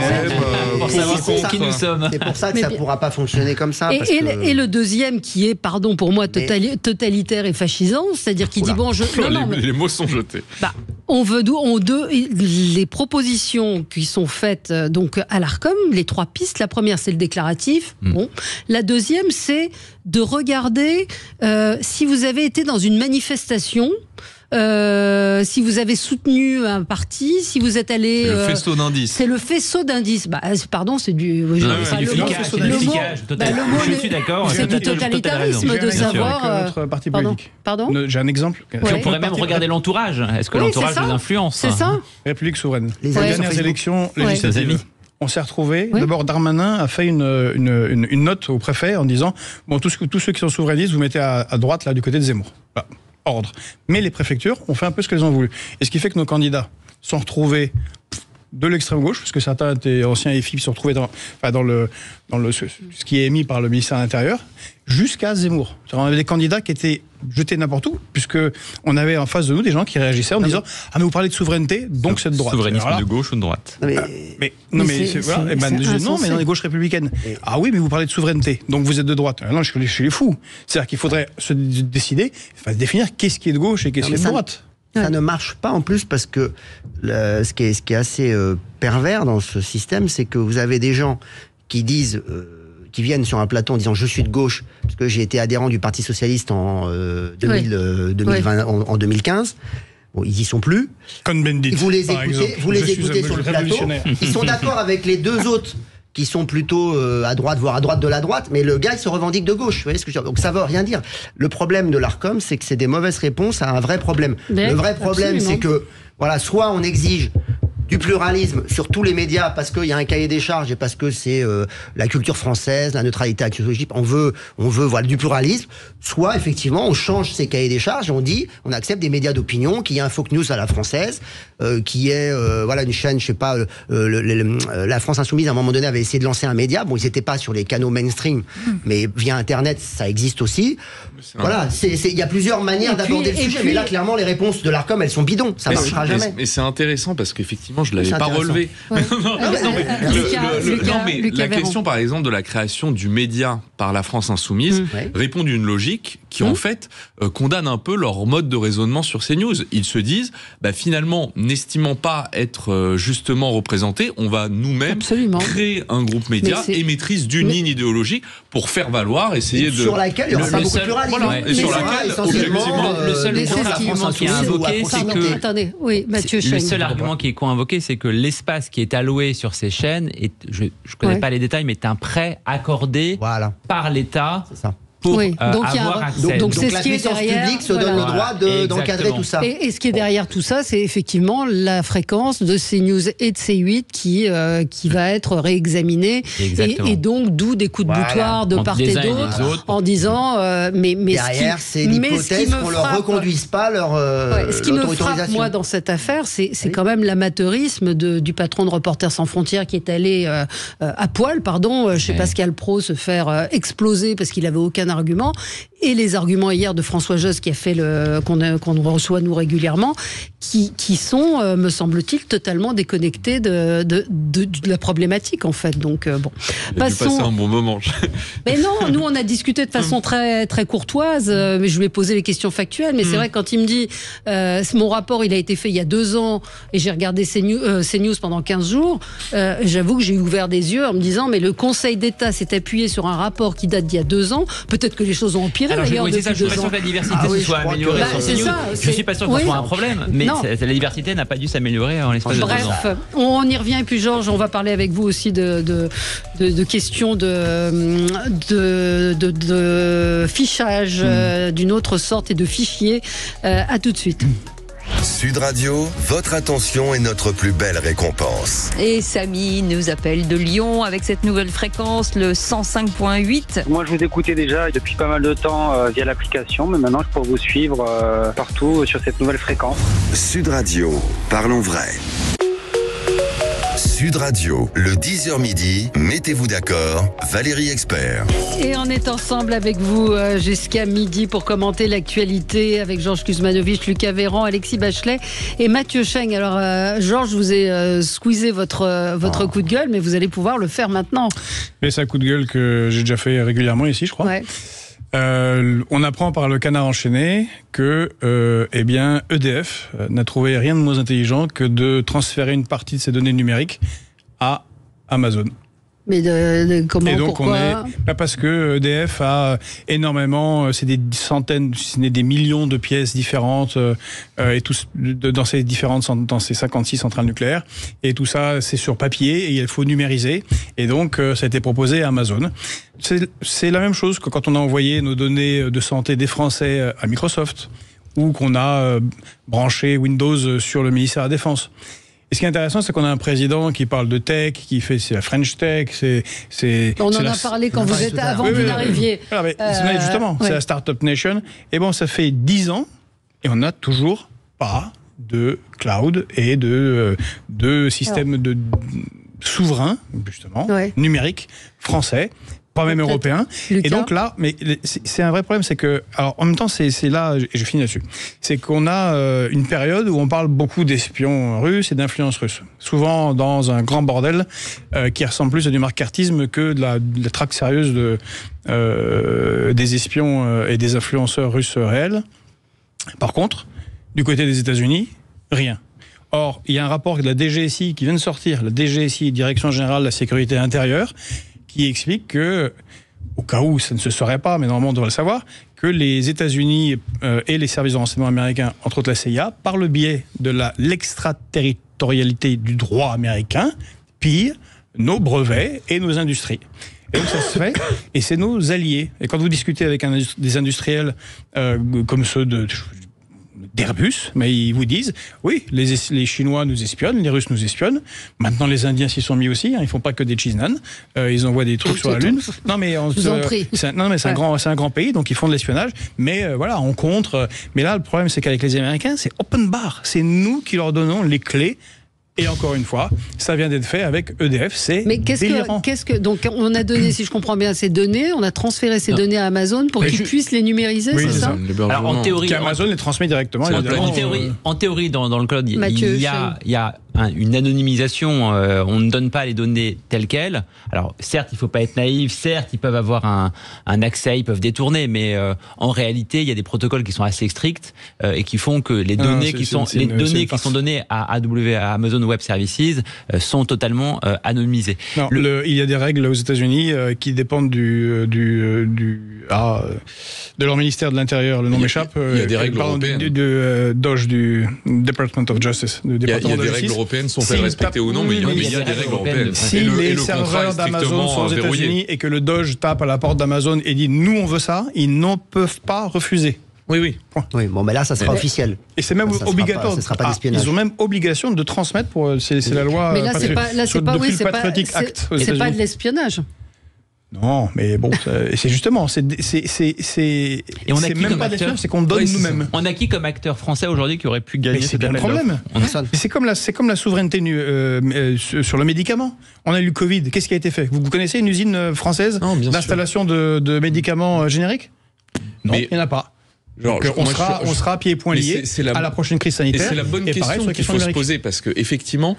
pour savoir qui nous sommes. C'est pour ça que ça pourra pas fonctionner comme ça. Et le deuxième qui est, pardon pour moi, totalitaire et fascisant, c'est-à-dire qui dit bon, les mots sont jetés. Les propositions qui sont faites donc à l'Arcom, les 3 pistes. La première, c'est le déclaratif. Bon. La deuxième, c'est de regarder si vous avez été dans une manifestation. Si vous avez soutenu un parti, si vous êtes allé... C'est le faisceau d'indices. C'est le faisceau d'indices. Pardon, c'est du... C'est du flicage. Je suis d'accord. C'est du totalitarisme de savoir... Notre parti politique. Pardon. J'ai un exemple. On pourrait même regarder l'entourage. Est-ce que l'entourage les influence? C'est ça. République souveraine. Les dernières élections législatives. On s'est retrouvés. Oui. D'abord, Darmanin a fait une note au préfet en disant bon, tous ceux qui sont souverainistes, vous mettez à droite, là, du côté de Zemmour. Bah, ordre. Mais les préfectures ont fait un peu ce qu'elles ont voulu. Et ce qui fait que nos candidats sont retrouvés de l'extrême gauche, parce que certains étaient anciens EFI qui sont retrouvés dans ce qui est émis par le ministère de l'Intérieur, jusqu'à Zemmour. On avait des candidats qui étaient jetés n'importe où, puisque on avait en face de nous des gens qui réagissaient en disant « Ah, mais vous parlez de souveraineté, donc c'est de droite. » Souverainisme de gauche ou de droite? Non, mais dans les gauches républicaines. Ah oui, mais vous parlez de souveraineté, donc vous êtes de droite. Non, je suis les fous. C'est-à-dire qu'il faudrait se décider, définir qu'est-ce qui est de gauche et qu'est-ce qui est de droite. Ça ne marche pas en plus parce que ce qui est assez pervers dans ce système, c'est que vous avez des gens qui disent, qui viennent sur un plateau en disant je suis de gauche parce que j'ai été adhérent du Parti socialiste en 2015. Bon, ils y sont plus. Cohn-Bendit. Vous les écoutez sur le plateau. Ils sont d'accord avec les deux autres qui sont plutôt à droite, voire à droite de la droite, mais le gars, il se revendique de gauche. Vous voyez ce que je veux dire ? Donc ça veut rien dire. Le problème de l'Arcom, c'est que c'est des mauvaises réponses à un vrai problème. Le vrai problème, c'est que, voilà, soit on exige du pluralisme sur tous les médias parce qu'il y a un cahier des charges et parce que c'est la culture française, la neutralité axiologique, on veut voilà, du pluralisme, soit effectivement on change ces cahiers des charges et on dit, on accepte des médias d'opinion, qu'il y a un Fake News à la française, qui est voilà, une chaîne, je sais pas, la France Insoumise à un moment donné avait essayé de lancer un média, bon ils n'étaient pas sur les canaux mainstream, mais via Internet ça existe aussi. Voilà, il y a plusieurs manières d'aborder le sujet, mais là clairement les réponses de l'Arcom elles sont bidons, ça marchera jamais. Mais c'est intéressant parce qu'effectivement je l'avais pas relevé. Ouais. La question par exemple de la création du média par la France Insoumise répond d'une logique qui en fait condamne un peu leur mode de raisonnement sur ces news. Ils se disent finalement n'estimant pas être justement représentés, on va nous-mêmes créer un groupe média émettrice d'une ligne idéologique pour faire valoir, essayer de... Sur laquelle il y aura pas beaucoup de pluralisme. Voilà, et sur laquelle, le seul point la France Insoumise qui est invoqué, c'est que... Attendez, oui, Mathieu Le seul argument qui est co-invoqué, c'est que l'espace qui est alloué sur ces chaînes, je ne connais pas les détails, mais est un prêt accordé par l'État. C'est ça. Pour avoir accès. Donc c'est ce qui est derrière. Public se donne le droit d'encadrer tout ça. Et ce qui est derrière tout ça, c'est effectivement la fréquence de CNews et de C8 qui va être réexaminée. Et donc d'où des coups de boutoir de part et d'autre en disant mais derrière c'est l'hypothèse qu'on leur reconduise pas leur ce qui me frappe moi dans cette affaire, c'est quand même l'amateurisme du patron de Reporters sans frontières qui est allé à poil, chez Pascal Praud se faire exploser parce qu'il avait aucun argument, et les arguments hier de François Josse qui a fait qu'on reçoit nous régulièrement, qui sont, me semble-t-il, totalement déconnectés de la problématique en fait. Donc bon, passons. Passé un bon moment. Mais non, nous on a discuté de façon très très courtoise, mais je lui ai posé les questions factuelles. Mais c'est vrai que quand il me dit mon rapport il a été fait il y a 2 ans et j'ai regardé CNews pendant 15 jours, j'avoue que j'ai ouvert des yeux en me disant mais le Conseil d'État s'est appuyé sur un rapport qui date d'il y a 2 ans. Peut-être que les choses ont empiré d'ailleurs depuis 2 ans. Je suis pas sûr que la diversité soit améliorée sur CNews. Je suis pas sûr que ce soit un problème, mais la diversité n'a pas dû s'améliorer en l'espace de 2 ans. Bref, on y revient. Et puis Georges, on va parler avec vous aussi de questions de fichage d'une autre sorte et de fichiers. À tout de suite. Sud Radio, votre attention est notre plus belle récompense. Et Samy nous appelle de Lyon avec cette nouvelle fréquence, le 105.8. Moi, je vous écoutais déjà depuis pas mal de temps via l'application, mais maintenant, je peux vous suivre partout sur cette nouvelle fréquence. Sud Radio, parlons vrai. Sud Radio, le 10h midi, mettez-vous d'accord, Valérie Expert. Et on est ensemble avec vous jusqu'à midi pour commenter l'actualité avec Georges Kuzmanovic, Lucas Véran, Alexis Bachelet et Mathieu Cheng. Alors Georges, je vous ai squeezé votre coup de gueule, mais vous allez pouvoir le faire maintenant. Mais c'est un coup de gueule que j'ai déjà fait régulièrement ici, je crois. Ouais. On apprend par le canard enchaîné que EDF n'a trouvé rien de moins intelligent que de transférer une partie de ses données numériques à Amazon. Mais comment, et donc pourquoi parce que EDF a énormément, c'est des centaines, des millions de pièces différentes et tout dans ces 56 centrales nucléaires, et tout ça c'est sur papier et il faut numériser, et donc ça a été proposé à Amazon. C'est la même chose que quand on a envoyé nos données de santé des Français à Microsoft, ou qu'on a branché Windows sur le ministère de la Défense. Et ce qui est intéressant, c'est qu'on a un président qui parle de tech, qui fait c'est la French Tech, on en a parlé quand vous étiez avant que vous n'arriviez. Justement, c'est la Startup Nation. Et bon, ça fait 10 ans et on n'a toujours pas de cloud et de système de souverain, justement, numérique français. Pas même européen. Lucas. Et donc là, mais c'est un vrai problème, c'est que, alors en même temps, c'est là, et je finis là-dessus, c'est qu'on a une période où on parle beaucoup d'espions russes et d'influence russe. Souvent dans un grand bordel qui ressemble plus à du macartisme que de la traque sérieuse des espions et des influenceurs russes réels. Par contre, du côté des États-Unis, rien. Or, il y a un rapport de la DGSI qui vient de sortir, la DGSI, Direction Générale de la Sécurité Intérieure, qui explique que, au cas où ça ne se saurait pas, mais normalement on devrait le savoir, que les États-Unis et les services de renseignement américains, entre autres la CIA, par le biais de l'extraterritorialité du droit américain, pillent nos brevets et nos industries. Et donc ça se fait, et c'est nos alliés. Et quand vous discutez avec des industriels comme ceux d'Airbus, mais ils vous disent, oui, les Chinois nous espionnent, les Russes nous espionnent. Maintenant, les Indiens s'y sont mis aussi. Ils font pas que des cheese naan. Ils envoient des trucs sur la Lune. Non, mais c'est un grand pays, donc ils font de l'espionnage. Mais voilà, on contre. Mais là, le problème, c'est qu'avec les Américains, c'est open bar. C'est nous qui leur donnons les clés. Et encore une fois, ça vient d'être fait avec EDF, c'est délirant. Donc on a donné, si je comprends bien, ces données, on a transféré ces données à Amazon pour qu'ils puissent les numériser, c'est ça? Alors en théorie, Amazon les transmet directement. En théorie, dans le cloud, il y a une anonymisation. On ne donne pas les données telles quelles. Alors certes, il ne faut pas être naïf. Certes, ils peuvent avoir un accès, ils peuvent détourner, mais en réalité, il y a des protocoles qui sont assez stricts et qui font que les données qui sont données à Amazon Web Services sont totalement anonymisées. Non, il y a des règles aux États-Unis qui dépendent de leur ministère de l'Intérieur. Le nom m'échappe. Il y a des règles européennes. Du Department of Justice. Il y a des règles européennes, sont-elles respectées ou non, mais il y a des règles européennes. Si les serveurs d'Amazon sont aux États-Unis et que le Doge tape à la porte d'Amazon et dit nous on veut ça, ils n'en peuvent pas refuser. Oui, bon, mais là, ça sera officiel. Et c'est même obligatoire. Ça sera pas d'espionnage. Ils ont même obligation de transmettre c'est la loi. Mais là, c'est pas de l'espionnage. Non, mais bon, c'est justement, c'est même pas l'espionnage, c'est qu'on donne nous-mêmes. On a qui comme acteur français aujourd'hui qui aurait pu gagner cet appel d'offres ? C'est comme la souveraineté sur le médicament. On a eu le Covid. Qu'est-ce qui a été fait ? Vous connaissez une usine française d'installation de médicaments génériques ? Non, il n'y en a pas. Donc, on sera pieds et poings liés à la prochaine crise sanitaire. Et c'est la bonne question qu'il faut se poser, parce que effectivement,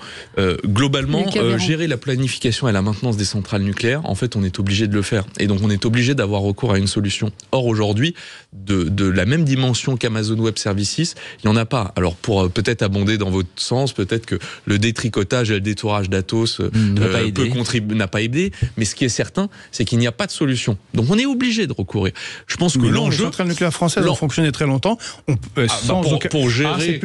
globalement, gérer la planification et la maintenance des centrales nucléaires, en fait, on est obligé de le faire. Et donc, on est obligé d'avoir recours à une solution. Or, aujourd'hui, de la même dimension qu'Amazon Web Services, il n'y en a pas. Alors, pour peut-être abonder dans votre sens, peut-être que le détricotage et le détourage d'Atos n'a pas aidé. Mais ce qui est certain, c'est qu'il n'y a pas de solution. Donc, on est obligé de recourir. Je pense que l'enjeu... Les centrales nucléaires françaises ont fonctionné très longtemps. Pour gérer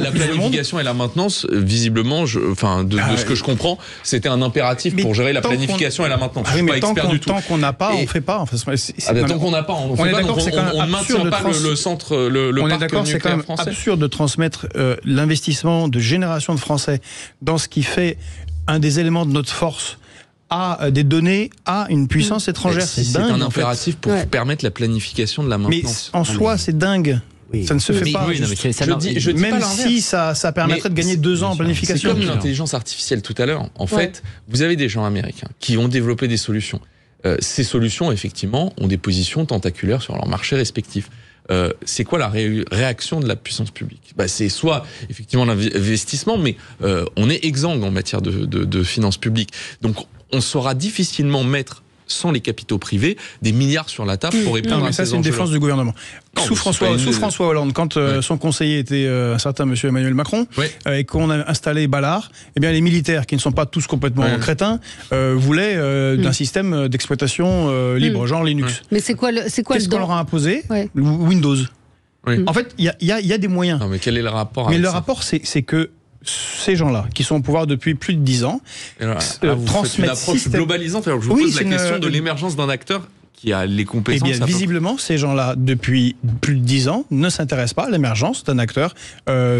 la planification et la maintenance, visiblement, de ce que je comprends, c'était un impératif pour gérer la planification et la maintenance. Je suis pas expert du tout. Tant qu'on n'a pas, on ne fait pas. Tant qu'on n'a pas, on ne maintient pas le centre, le parc nucléaire français. On est d'accord, c'est quand même absurde de transmettre l'investissement de générations de Français dans ce qui fait un des éléments de notre force à des données à une puissance étrangère. C'est un impératif pour permettre la planification de la maintenance. Mais en soi, c'est dingue Oui. Ça ne se fait pas. Oui, je dis même pas si ça permettrait de gagner 2 ans en planification. C'est comme l'intelligence artificielle tout à l'heure. En fait, vous avez des gens américains qui ont développé des solutions. Ces solutions, effectivement, ont des positions tentaculaires sur leurs marchés respectifs. C'est quoi la réaction de la puissance publique ? C'est soit effectivement l'investissement, mais on est exsangue en matière de finances publiques. Donc on saura difficilement mettre, sans les capitaux privés, des milliards sur la table pour répondre à ces enjeux. Ça, c'est une défense du gouvernement. Sous François Hollande, quand son conseiller était un certain monsieur Emmanuel Macron, et qu'on a installé Ballard, eh bien, les militaires, qui ne sont pas tous complètement crétins, voulaient d'un système d'exploitation libre, genre Linux. Mais c'est quoi Qu'est-ce qu'on leur a imposé ? Windows. En fait, il y a des moyens. Non, mais quel est le rapport avec ça ? Le rapport, c'est que ces gens-là, qui sont au pouvoir depuis plus de 10 ans, transmettent une approche globalisante. Alors, je vous pose la question de l'émergence d'un acteur qui a les compétences. Eh bien, visiblement, ces gens-là, depuis plus de 10 ans, ne s'intéressent pas à l'émergence d'un acteur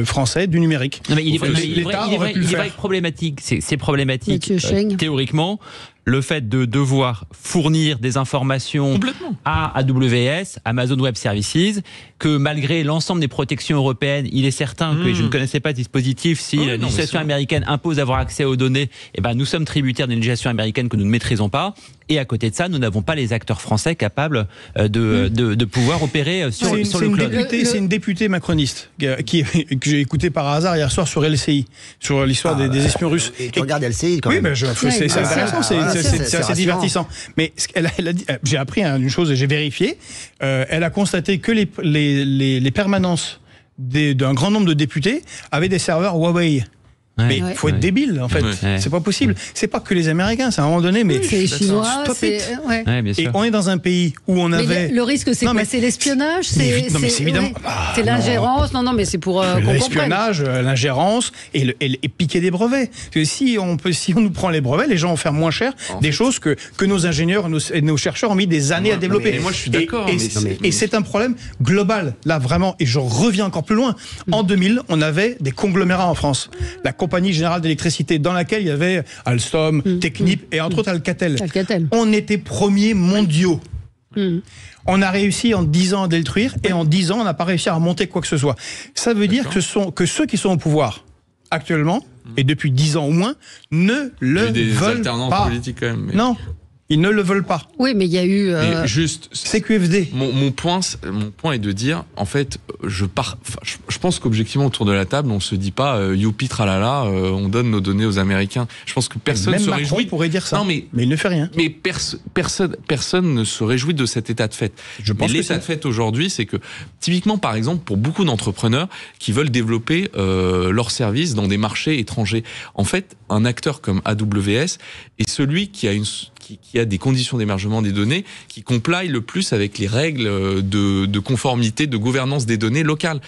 français du numérique. Non, mais il est vrai problématique. C'est problématique théoriquement. Le fait de devoir fournir des informations à AWS, Amazon Web Services, que malgré l'ensemble des protections européennes, il est certain que je ne connaissais pas ce dispositif. Si la législation américaine impose d'avoir accès aux données, nous sommes tributaires d'une législation américaine que nous ne maîtrisons pas. Et à côté de ça, nous n'avons pas les acteurs français capables de pouvoir opérer sur le cloud. C'est une députée macroniste que j'ai écoutée par hasard hier soir sur LCI, sur l'histoire des espions russes. Et tu regardes LCI quand même. C'est intéressant, c'est assez divertissant. Mais elle a dit, j'ai appris une chose et j'ai vérifié. Elle a constaté que les permanences d'un grand nombre de députés avaient des serveurs Huawei. Mais il faut être débile, en fait. C'est pas possible. C'est pas que les Américains, c'est à un moment donné, mais c'est les Chinois. Et on est dans un pays où on avait. Le risque, c'est quoi ? C'est l'espionnage ? C'est évidemment. C'est l'ingérence ? Non, mais c'est pour qu'on l'espionnage, l'ingérence et piquer des brevets. Parce que si on nous prend les brevets, les gens vont faire moins cher des choses que nos ingénieurs et nos chercheurs ont mis des années à développer. Mais moi, je suis d'accord. Et c'est un problème global, là, vraiment. Et je reviens encore plus loin. En 2000, on avait des conglomérats en France. La Compagnie Générale d'Électricité, dans laquelle il y avait Alstom, Technip et entre autres Alcatel. On était premiers mondiaux. On a réussi en 10 ans à détruire et en 10 ans, on n'a pas réussi à remonter quoi que ce soit. Ça veut dire que ceux qui sont au pouvoir actuellement, et depuis 10 ans au moins, ne le veulent pas. Politiques quand même, Non. Ils ne le veulent pas. Oui, mais il y a eu... juste, CQFD. Mon point est de dire, en fait, je pense qu'objectivement, autour de la table, on ne se dit pas youpi tralala, on donne nos données aux Américains. Je pense que personne ne se réjouit. Macron pourrait dire ça, non, mais il ne fait rien. Mais personne ne se réjouit de cet état de fait. L'état de fait aujourd'hui, c'est que, typiquement, par exemple, pour beaucoup d'entrepreneurs qui veulent développer leurs services dans des marchés étrangers, en fait, un acteur comme AWS est celui qui a des conditions d'émergement des données qui comply le plus avec les règles de conformité, de gouvernance des données locales.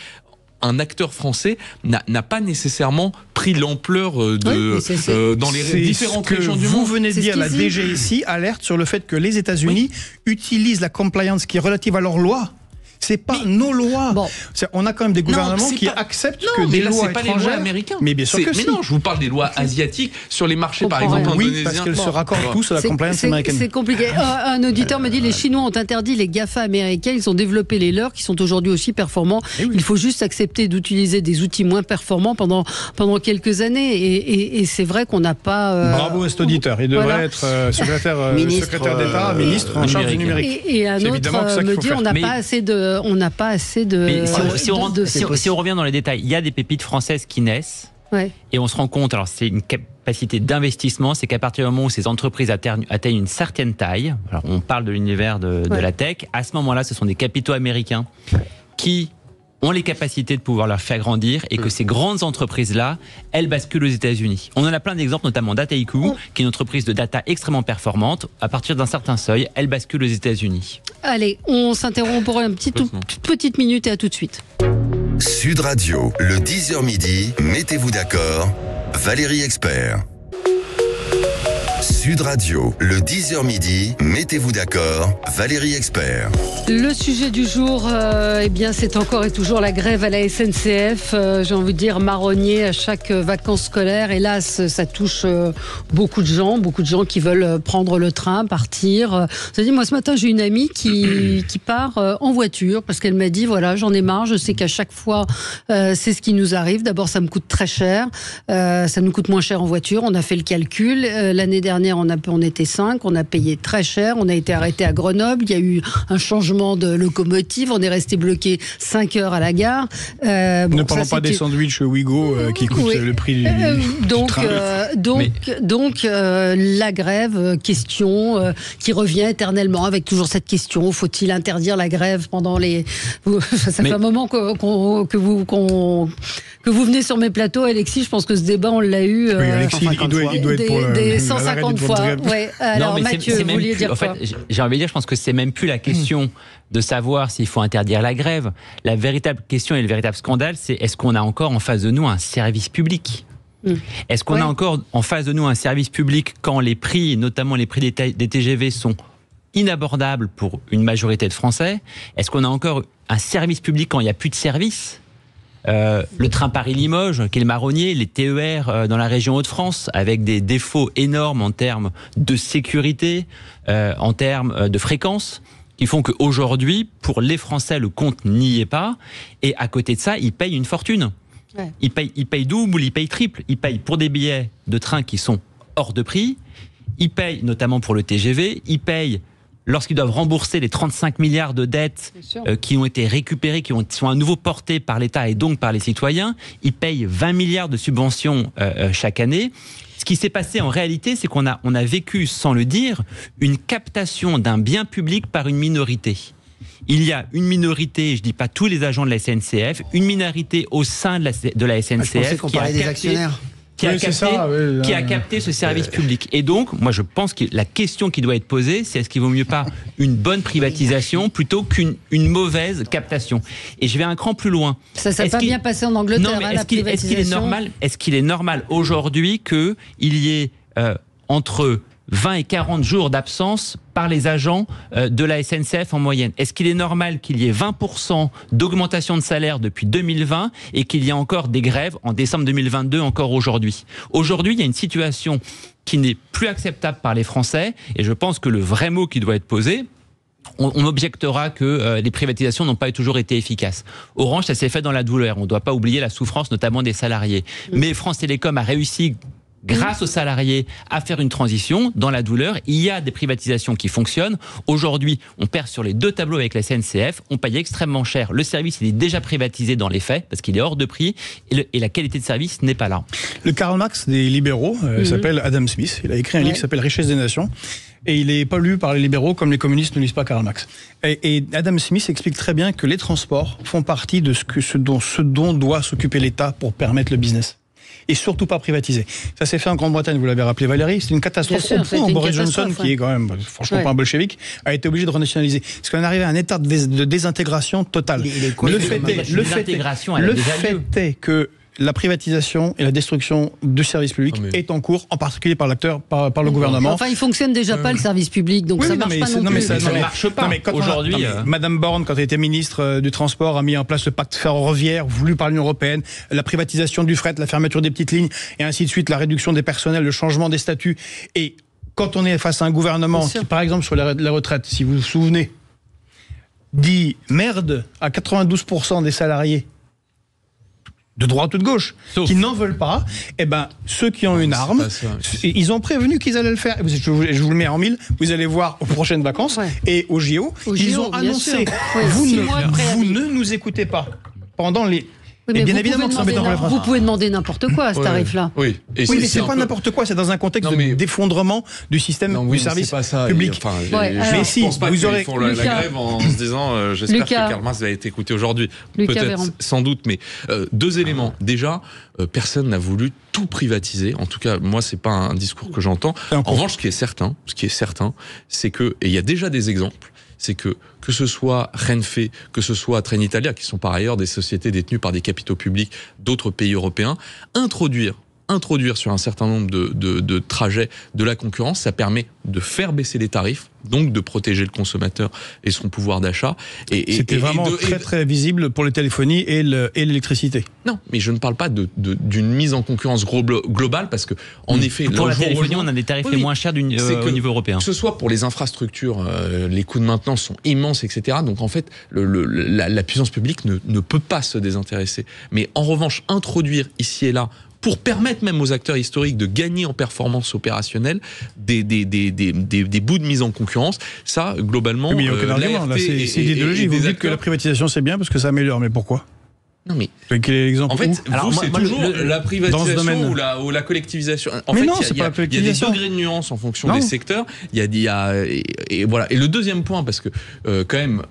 Un acteur français n'a pas nécessairement pris l'ampleur dans les différentes régions du monde. Vous venez de dire, la DGSI alerte sur le fait que les États-Unis utilisent la compliance qui est relative à leurs lois. C'est pas nos lois. Bon. On a quand même des gouvernements qui acceptent que des lois étrangères... pas les lois américaines. Mais bien sûr que si. Mais non, je vous parle des lois asiatiques sur les marchés, par exemple, indonésiens. Oui, parce qu'elles se raccordent tous à la compliance américaine. C'est compliqué. Un auditeur me dit, les Chinois ont interdit les GAFA américains, ils ont développé les leurs qui sont aujourd'hui aussi performants. Il faut juste accepter d'utiliser des outils moins performants pendant quelques années. Et c'est vrai qu'on n'a pas... Bravo à cet auditeur. Il devrait être secrétaire d'État, ministre en charge du numérique. Et un autre me dit, on n'a pas assez de... Si on revient dans les détails, il y a des pépites françaises qui naissent et on se rend compte, alors c'est une capacité d'investissement, c'est qu'à partir du moment où ces entreprises atteignent une certaine taille, alors on parle de l'univers de la tech, à ce moment-là, ce sont des capitaux américains qui ont les capacités de pouvoir leur faire grandir et que ces grandes entreprises-là, elles basculent aux États-Unis. On en a plein d'exemples, notamment Dataiku, qui est une entreprise de data extrêmement performante. À partir d'un certain seuil, elle bascule aux États-Unis. Allez, on s'interrompt pour une petite minute et à tout de suite. Sud Radio, le 10h midi, mettez-vous d'accord, Valérie Expert. Sud Radio, le 10h midi, mettez-vous d'accord, Valérie Expert. Le sujet du jour, eh bien, c'est encore et toujours la grève à la SNCF. J'ai envie de dire marronnier à chaque vacances scolaires. Hélas, ça touche beaucoup de gens qui veulent prendre le train, partir. Vous savez, moi, ce matin, j'ai une amie qui part en voiture parce qu'elle m'a dit, voilà, j'en ai marre. Je sais qu'à chaque fois, c'est ce qui nous arrive. D'abord, ça me coûte très cher. Ça nous coûte moins cher en voiture. On a fait le calcul. L'année dernière, on était 5, on a payé très cher, on a été arrêté à Grenoble, il y a eu un changement de locomotive, on est resté bloqué 5 heures à la gare. Ne parlons pas des sandwichs Ouigo qui coûtent le prix du train. Donc, la grève, question qui revient éternellement, avec toujours cette question, faut-il interdire la grève pendant les... Ça fait un moment que vous venez sur mes plateaux, Alexis, je pense que ce débat, on l'a eu... Oui, Alexis, il doit être pour des 150 fois. Ouais. Alors, Mathieu, vous vouliez dire quoi ? En fait, j'ai envie de dire, je pense que c'est même plus la question de savoir s'il faut interdire la grève. La véritable question et le véritable scandale, c'est est-ce qu'on a encore en face de nous un service public ? Est-ce qu'on a encore en face de nous un service public quand les prix, notamment les prix des TGV, sont inabordables pour une majorité de Français ? Est-ce qu'on a encore un service public quand il n'y a plus de service ? Le train Paris-Limoges, qui est le marronnier, les TER dans la région Hauts-de-France, avec des défauts énormes en termes de sécurité, en termes de fréquence, qui font qu'aujourd'hui, pour les Français, le compte n'y est pas. Et à côté de ça, ils payent une fortune. Ouais. Ils payent double, ils payent triple. Ils payent pour des billets de train qui sont hors de prix. Ils payent notamment pour le TGV. Ils payent lorsqu'ils doivent rembourser les 35 milliards de dettes qui ont été récupérées, qui sont à nouveau portées par l'État et donc par les citoyens. Ils payent 20 milliards de subventions chaque année. Ce qui s'est passé en réalité, c'est qu'on a vécu, sans le dire, une captation d'un bien public par une minorité. Il y a une minorité, je ne dis pas tous les agents de la SNCF, une minorité au sein de la SNCF. Je pensais qu'on parlait des actionnaires. Qui a capté ce service public. Et donc, moi je pense que la question qui doit être posée, c'est est-ce qu'il vaut mieux pas une bonne privatisation plutôt qu'une mauvaise captation. Et je vais un cran plus loin. Ça s'est pas bien passé en Angleterre, non, mais la privatisation. Est-ce qu'il est normal aujourd'hui qu'il y ait entre 20 et 40 jours d'absence par les agents de la SNCF en moyenne. Est-ce qu'il est normal qu'il y ait 20% d'augmentation de salaire depuis 2020 et qu'il y ait encore des grèves en décembre 2022 encore aujourd'hui ? Aujourd'hui, il y a une situation qui n'est plus acceptable par les Français et je pense que le vrai mot qui doit être posé, on objectera que les privatisations n'ont pas toujours été efficaces. Orange, ça s'est fait dans la douleur. On ne doit pas oublier la souffrance notamment des salariés. Mais France Télécom a réussi grâce aux salariés, à faire une transition dans la douleur. Il y a des privatisations qui fonctionnent. Aujourd'hui, on perd sur les deux tableaux avec la SNCF. On paye extrêmement cher. Le service, il est déjà privatisé dans les faits, parce qu'il est hors de prix, et la qualité de service n'est pas là. Le Karl Marx des libéraux s'appelle Adam Smith. Il a écrit un livre qui s'appelle Richesse des nations. Et il n'est pas lu par les libéraux comme les communistes ne lisent pas Karl Marx. Et Adam Smith explique très bien que les transports font partie de ce dont doit s'occuper l'État pour permettre le business. Et surtout pas privatisé. Ça s'est fait en Grande-Bretagne, vous l'avez rappelé Valérie, c'est une catastrophe au point où Boris Johnson, qui est quand même franchement pas un bolchevique, a été obligé de renationaliser. Parce qu'on est arrivé à un état de désintégration totale. Le fait est que la privatisation et la destruction du service public est en cours, en particulier par le gouvernement. Enfin, il fonctionne déjà pas le service public, donc ça marche pas non plus. Ça ne marche pas. Aujourd'hui, Madame Borne, quand elle était ministre du Transport, a mis en place le pacte ferroviaire voulu par l'Union européenne, la privatisation du fret, la fermeture des petites lignes, et ainsi de suite, la réduction des personnels, le changement des statuts. Et quand on est face à un gouvernement qui, par exemple, sur la retraite, si vous vous souvenez, dit merde à 92% des salariés, de droite ou de gauche, qui n'en veulent pas, eh ben, ceux qui ont une arme, ils ont prévenu qu'ils allaient le faire. Je vous le mets en mille, vous allez voir aux prochaines vacances et au JO, ils ont annoncé, vous ne nous écoutez pas pendant les... Oui, et bien évidemment que c'est embêtant pour les Français. Vous pouvez demander n'importe quoi à ce tarif-là. Oui, mais c'est pas n'importe quoi, c'est dans un contexte d'effondrement du système du service public. Mais si, vous aurez... Ils font la grève en se disant j'espère que Karl Marx va être écouté aujourd'hui. Peut-être, sans doute, mais deux éléments. Déjà, personne n'a voulu tout privatiser. En tout cas, moi, c'est pas un discours que j'entends. En revanche, ce qui est certain, c'est que, et il y a déjà des exemples, c'est que ce soit Renfe, que ce soit Trenitalia, qui sont par ailleurs des sociétés détenues par des capitaux publics d'autres pays européens, introduire introduire sur un certain nombre de trajets de la concurrence. Ça permet de faire baisser les tarifs, donc de protéger le consommateur et son pouvoir d'achat. C'était vraiment très visible pour les téléphonies et l'électricité. Non, mais je ne parle pas d'une mise en concurrence globale, parce que, en effet... Pour la téléphonie, on a des tarifs les moins chers au niveau européen. Que ce soit pour les infrastructures, les coûts de maintenance sont immenses, etc. Donc en fait, la puissance publique ne peut pas se désintéresser. Mais en revanche, introduire ici et là, pour permettre même aux acteurs historiques de gagner en performance opérationnelle des bouts de mise en concurrence, ça, globalement... Mais il n'y a aucun argument, là, c'est l'idéologie. Vous dites que la privatisation, c'est bien parce que ça améliore, mais pourquoi ? Non mais quel est l'exemple? En fait, c'est toujours la privatisation ou la collectivisation. En fait, il y a des degrés de nuance en fonction des secteurs. Et voilà. Et le deuxième point, parce que quand même,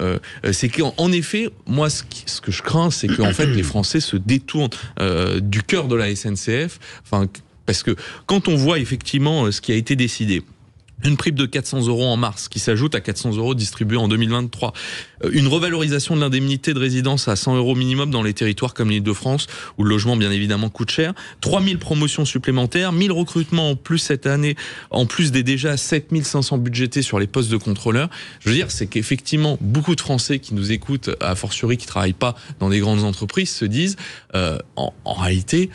c'est qu'en effet, moi, ce que je crains, c'est qu'en fait, les Français se détournent du cœur de la SNCF. Enfin, parce que quand on voit effectivement ce qui a été décidé. Une prime de 400 € en mars qui s'ajoute à 400 € distribués en 2023. Une revalorisation de l'indemnité de résidence à 100 € minimum dans les territoires comme l'Île-de-France, où le logement, bien évidemment, coûte cher. 3000 promotions supplémentaires, 1000 recrutements en plus cette année, en plus des déjà 7500 budgétés sur les postes de contrôleurs. Je veux dire, c'est qu'effectivement, beaucoup de Français qui nous écoutent, a fortiori qui travaillent pas dans des grandes entreprises, se disent, en réalité,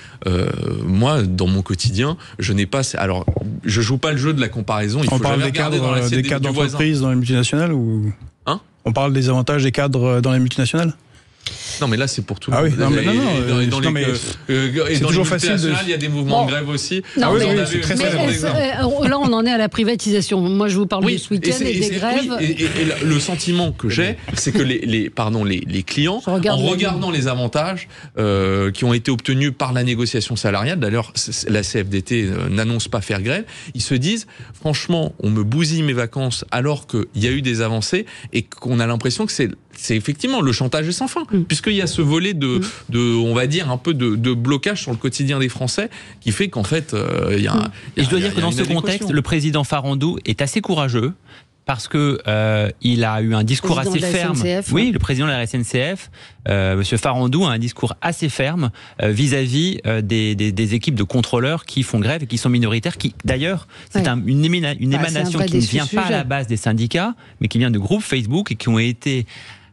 moi, dans mon quotidien, je n'ai pas... Alors, je joue pas le jeu de la comparaison. On parle des cadres d'entreprise dans les multinationales ou... On parle des avantages des cadres dans les multinationales? Non, mais là, c'est pour tout le monde. C'est toujours facile. Il y a des mouvements de grève aussi. Non, c'est très là, on en est à la privatisation. Moi, je vous parle de ce week-end et des grèves. Et le sentiment que j'ai, c'est que les clients, en regardant les avantages qui ont été obtenus par la négociation salariale, d'ailleurs, la CFDT n'annonce pas faire grève, ils se disent, franchement, on me bousille mes vacances alors qu'il y a eu des avancées et qu'on a l'impression que c'est effectivement le chantage est sans fin, puisqu'il y a ce volet de on va dire un peu de blocage sur le quotidien des Français qui fait qu'en fait il y a. Et je dois dire que dans ce contexte, le président Farandou est assez courageux. Parce que il a eu un discours assez ferme. SNCF, oui, le président de la SNCF, Monsieur Farandou, a un discours assez ferme vis-à-vis des équipes de contrôleurs qui font grève et qui sont minoritaires. Qui, d'ailleurs, c'est une émanation qui ne vient pas à la base des syndicats, mais qui vient de groupes Facebook et qui ont été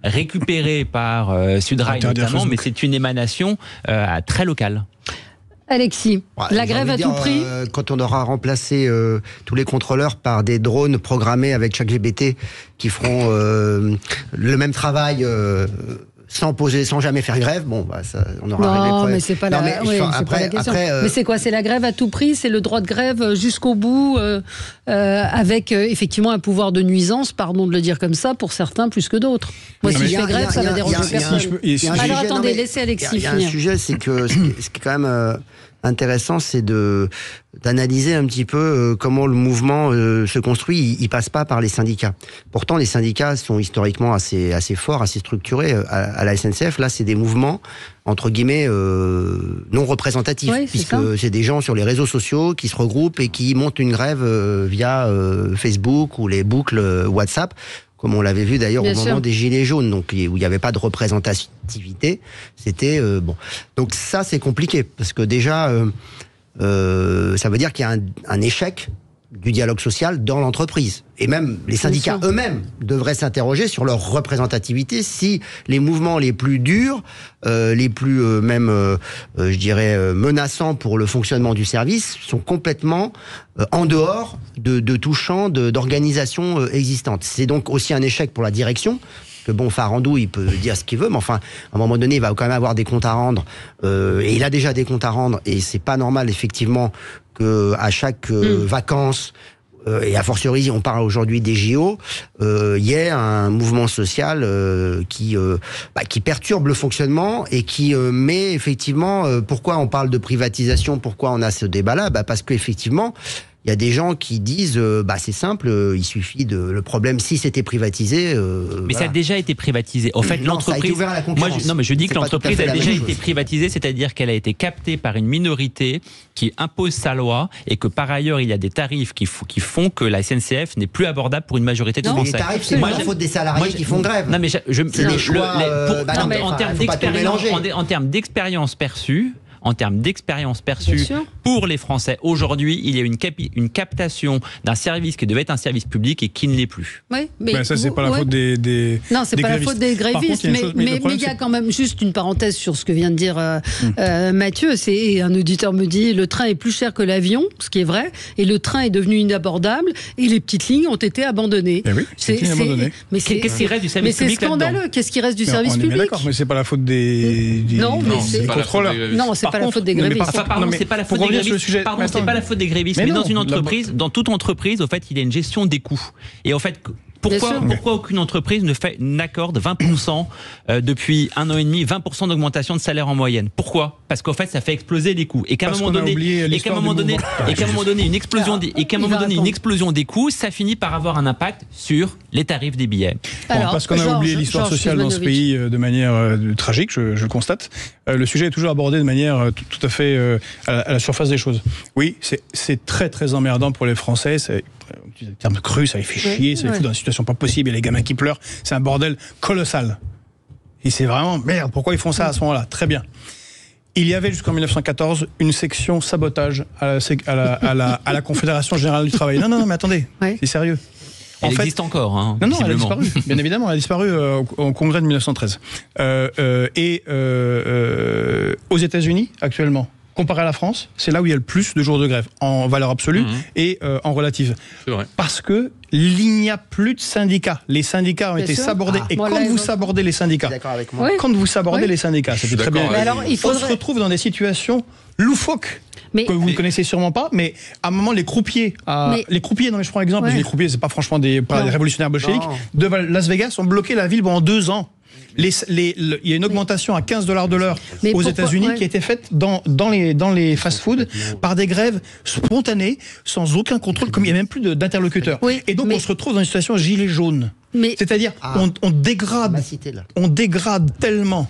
récupérés par Sudrail notamment, mais c'est une émanation très locale. Alexis, la grève à tout prix. Quand on aura remplacé tous les contrôleurs par des drones programmés avec ChatGPT qui feront le même travail sans jamais faire grève, bon, ça, on aura réglé le problème. Mais c'est pas la question. Mais c'est quoi? C'est la grève à tout prix? C'est le droit de grève jusqu'au bout, avec effectivement un pouvoir de nuisance, pardon de le dire comme ça, pour certains plus que d'autres. Moi, si je fais grève, ça va déranger personne. Alors attendez, laissez Alexis finir. Il y a un sujet, c'est que ce qui est quand même intéressant, c'est d'analyser un petit peu comment le mouvement se construit. Il passe pas par les syndicats. Pourtant, les syndicats sont historiquement assez forts, assez structurés à la SNCF. Là, c'est des mouvements entre guillemets non représentatifs, puisque c'est des gens sur les réseaux sociaux qui se regroupent et qui montent une grève via Facebook ou les boucles WhatsApp, comme on l'avait vu d'ailleurs au moment des Gilets jaunes, donc où il n'y avait pas de représentativité. C'était bon. Donc ça, c'est compliqué parce que déjà, ça veut dire qu'il y a un échec du dialogue social dans l'entreprise. Et même les syndicats eux-mêmes devraient s'interroger sur leur représentativité si les mouvements les plus durs, les plus je dirais, menaçants pour le fonctionnement du service sont complètement en dehors de tout champ d'organisation existante. C'est donc aussi un échec pour la direction. Que bon, Farandou, il peut dire ce qu'il veut, mais enfin, à un moment donné, il va quand même avoir des comptes à rendre, et il a déjà des comptes à rendre, et c'est pas normal, effectivement, que à chaque vacances, et a fortiori, on parle aujourd'hui des JO, il y ait un mouvement social qui perturbe le fonctionnement et qui met effectivement, pourquoi on parle de privatisation, pourquoi on a ce débat-là, parce qu'effectivement, il y a des gens qui disent, c'est simple, il suffit le problème, si c'était privatisé. Mais ça a déjà été privatisé. En fait, l'entreprise. Ça a été ouvert à la concurrence. Je dis que l'entreprise a déjà été privatisée, c'est-à-dire qu'elle a été captée par une minorité qui impose sa loi et que par ailleurs, il y a des tarifs qui font que la SNCF n'est plus abordable pour une majorité de Français. Les tarifs, c'est pas la faute des salariés qui font grève. Non, mais c'est des choix. En termes d'expérience perçue, en termes d'expérience perçue pour les Français. Aujourd'hui, il y a une captation d'un service qui devait être un service public et qui ne l'est plus. Oui, mais ça, c'est pas la faute des non, c'est pas la faute des grévistes, mais il y a quand même juste une parenthèse sur ce que vient de dire Mathieu. Et un auditeur me dit le train est plus cher que l'avion, ce qui est vrai, et le train est devenu inabordable, et les petites lignes ont été abandonnées. Eh oui, mais qu'est-ce qui reste du service public là-dedans ? C'est scandaleux. Qu'est-ce qui reste du service public ? D'accord, mais c'est pas la faute des contrôleurs. Non, c'est pas la faute des grévistes. Pardon, c'est pas la faute des grévistes. Pardon, c'est pas la faute des grévistes. Mais dans une entreprise, dans toute entreprise, au fait, il y a une gestion des coûts. Et en fait, pourquoi aucune entreprise n'accorde 20% depuis 1 an et demi, 20% d'augmentation de salaire en moyenne ? Pourquoi ? Parce qu'en fait, ça fait exploser les coûts. Et qu'à un moment donné, une explosion des coûts, ça finit par avoir un impact sur les tarifs des billets. Parce qu'on a oublié l'histoire sociale dans ce pays de manière tragique, je le constate. Le sujet est toujours abordé de manière tout à fait à la surface des choses. Oui, c'est très très emmerdant pour les Français. C'est le terme cru, ça les fait chier, ça les fout dans une situation pas possible. Il y a les gamins qui pleurent. C'est un bordel colossal. Et c'est vraiment merde. Pourquoi ils font ça à ce moment-là ? Très bien. Il y avait jusqu'en 1914 une section sabotage à la Confédération Générale du Travail. Non, mais attendez, c'est sérieux. Elle existe encore, hein, Non, elle a disparu, bien évidemment, elle a disparu au congrès de 1913. Aux États-Unis, actuellement, comparé à la France, c'est là où il y a le plus de jours de grève, en valeur absolue et en relative. C'est vrai. Parce que il n'y a plus de syndicats. Les syndicats ont été sabordés. Et quand vous sabordez les syndicats, les syndicats, ça fait très bien. On se retrouve dans des situations loufoques. Que vous ne connaissez sûrement pas, mais à un moment, les croupiers, je prends l'exemple, parce que les croupiers, c'est pas franchement des révolutionnaires bolcheviques, de Las Vegas ont bloqué la ville pendant 2 ans. Il y a une augmentation à $15 de l'heure aux États-Unis qui a été faite dans les fast-foods par des grèves spontanées, sans aucun contrôle, comme il n'y a même plus d'interlocuteurs. Et donc on se retrouve dans une situation gilet jaune. C'est-à-dire on dégrade tellement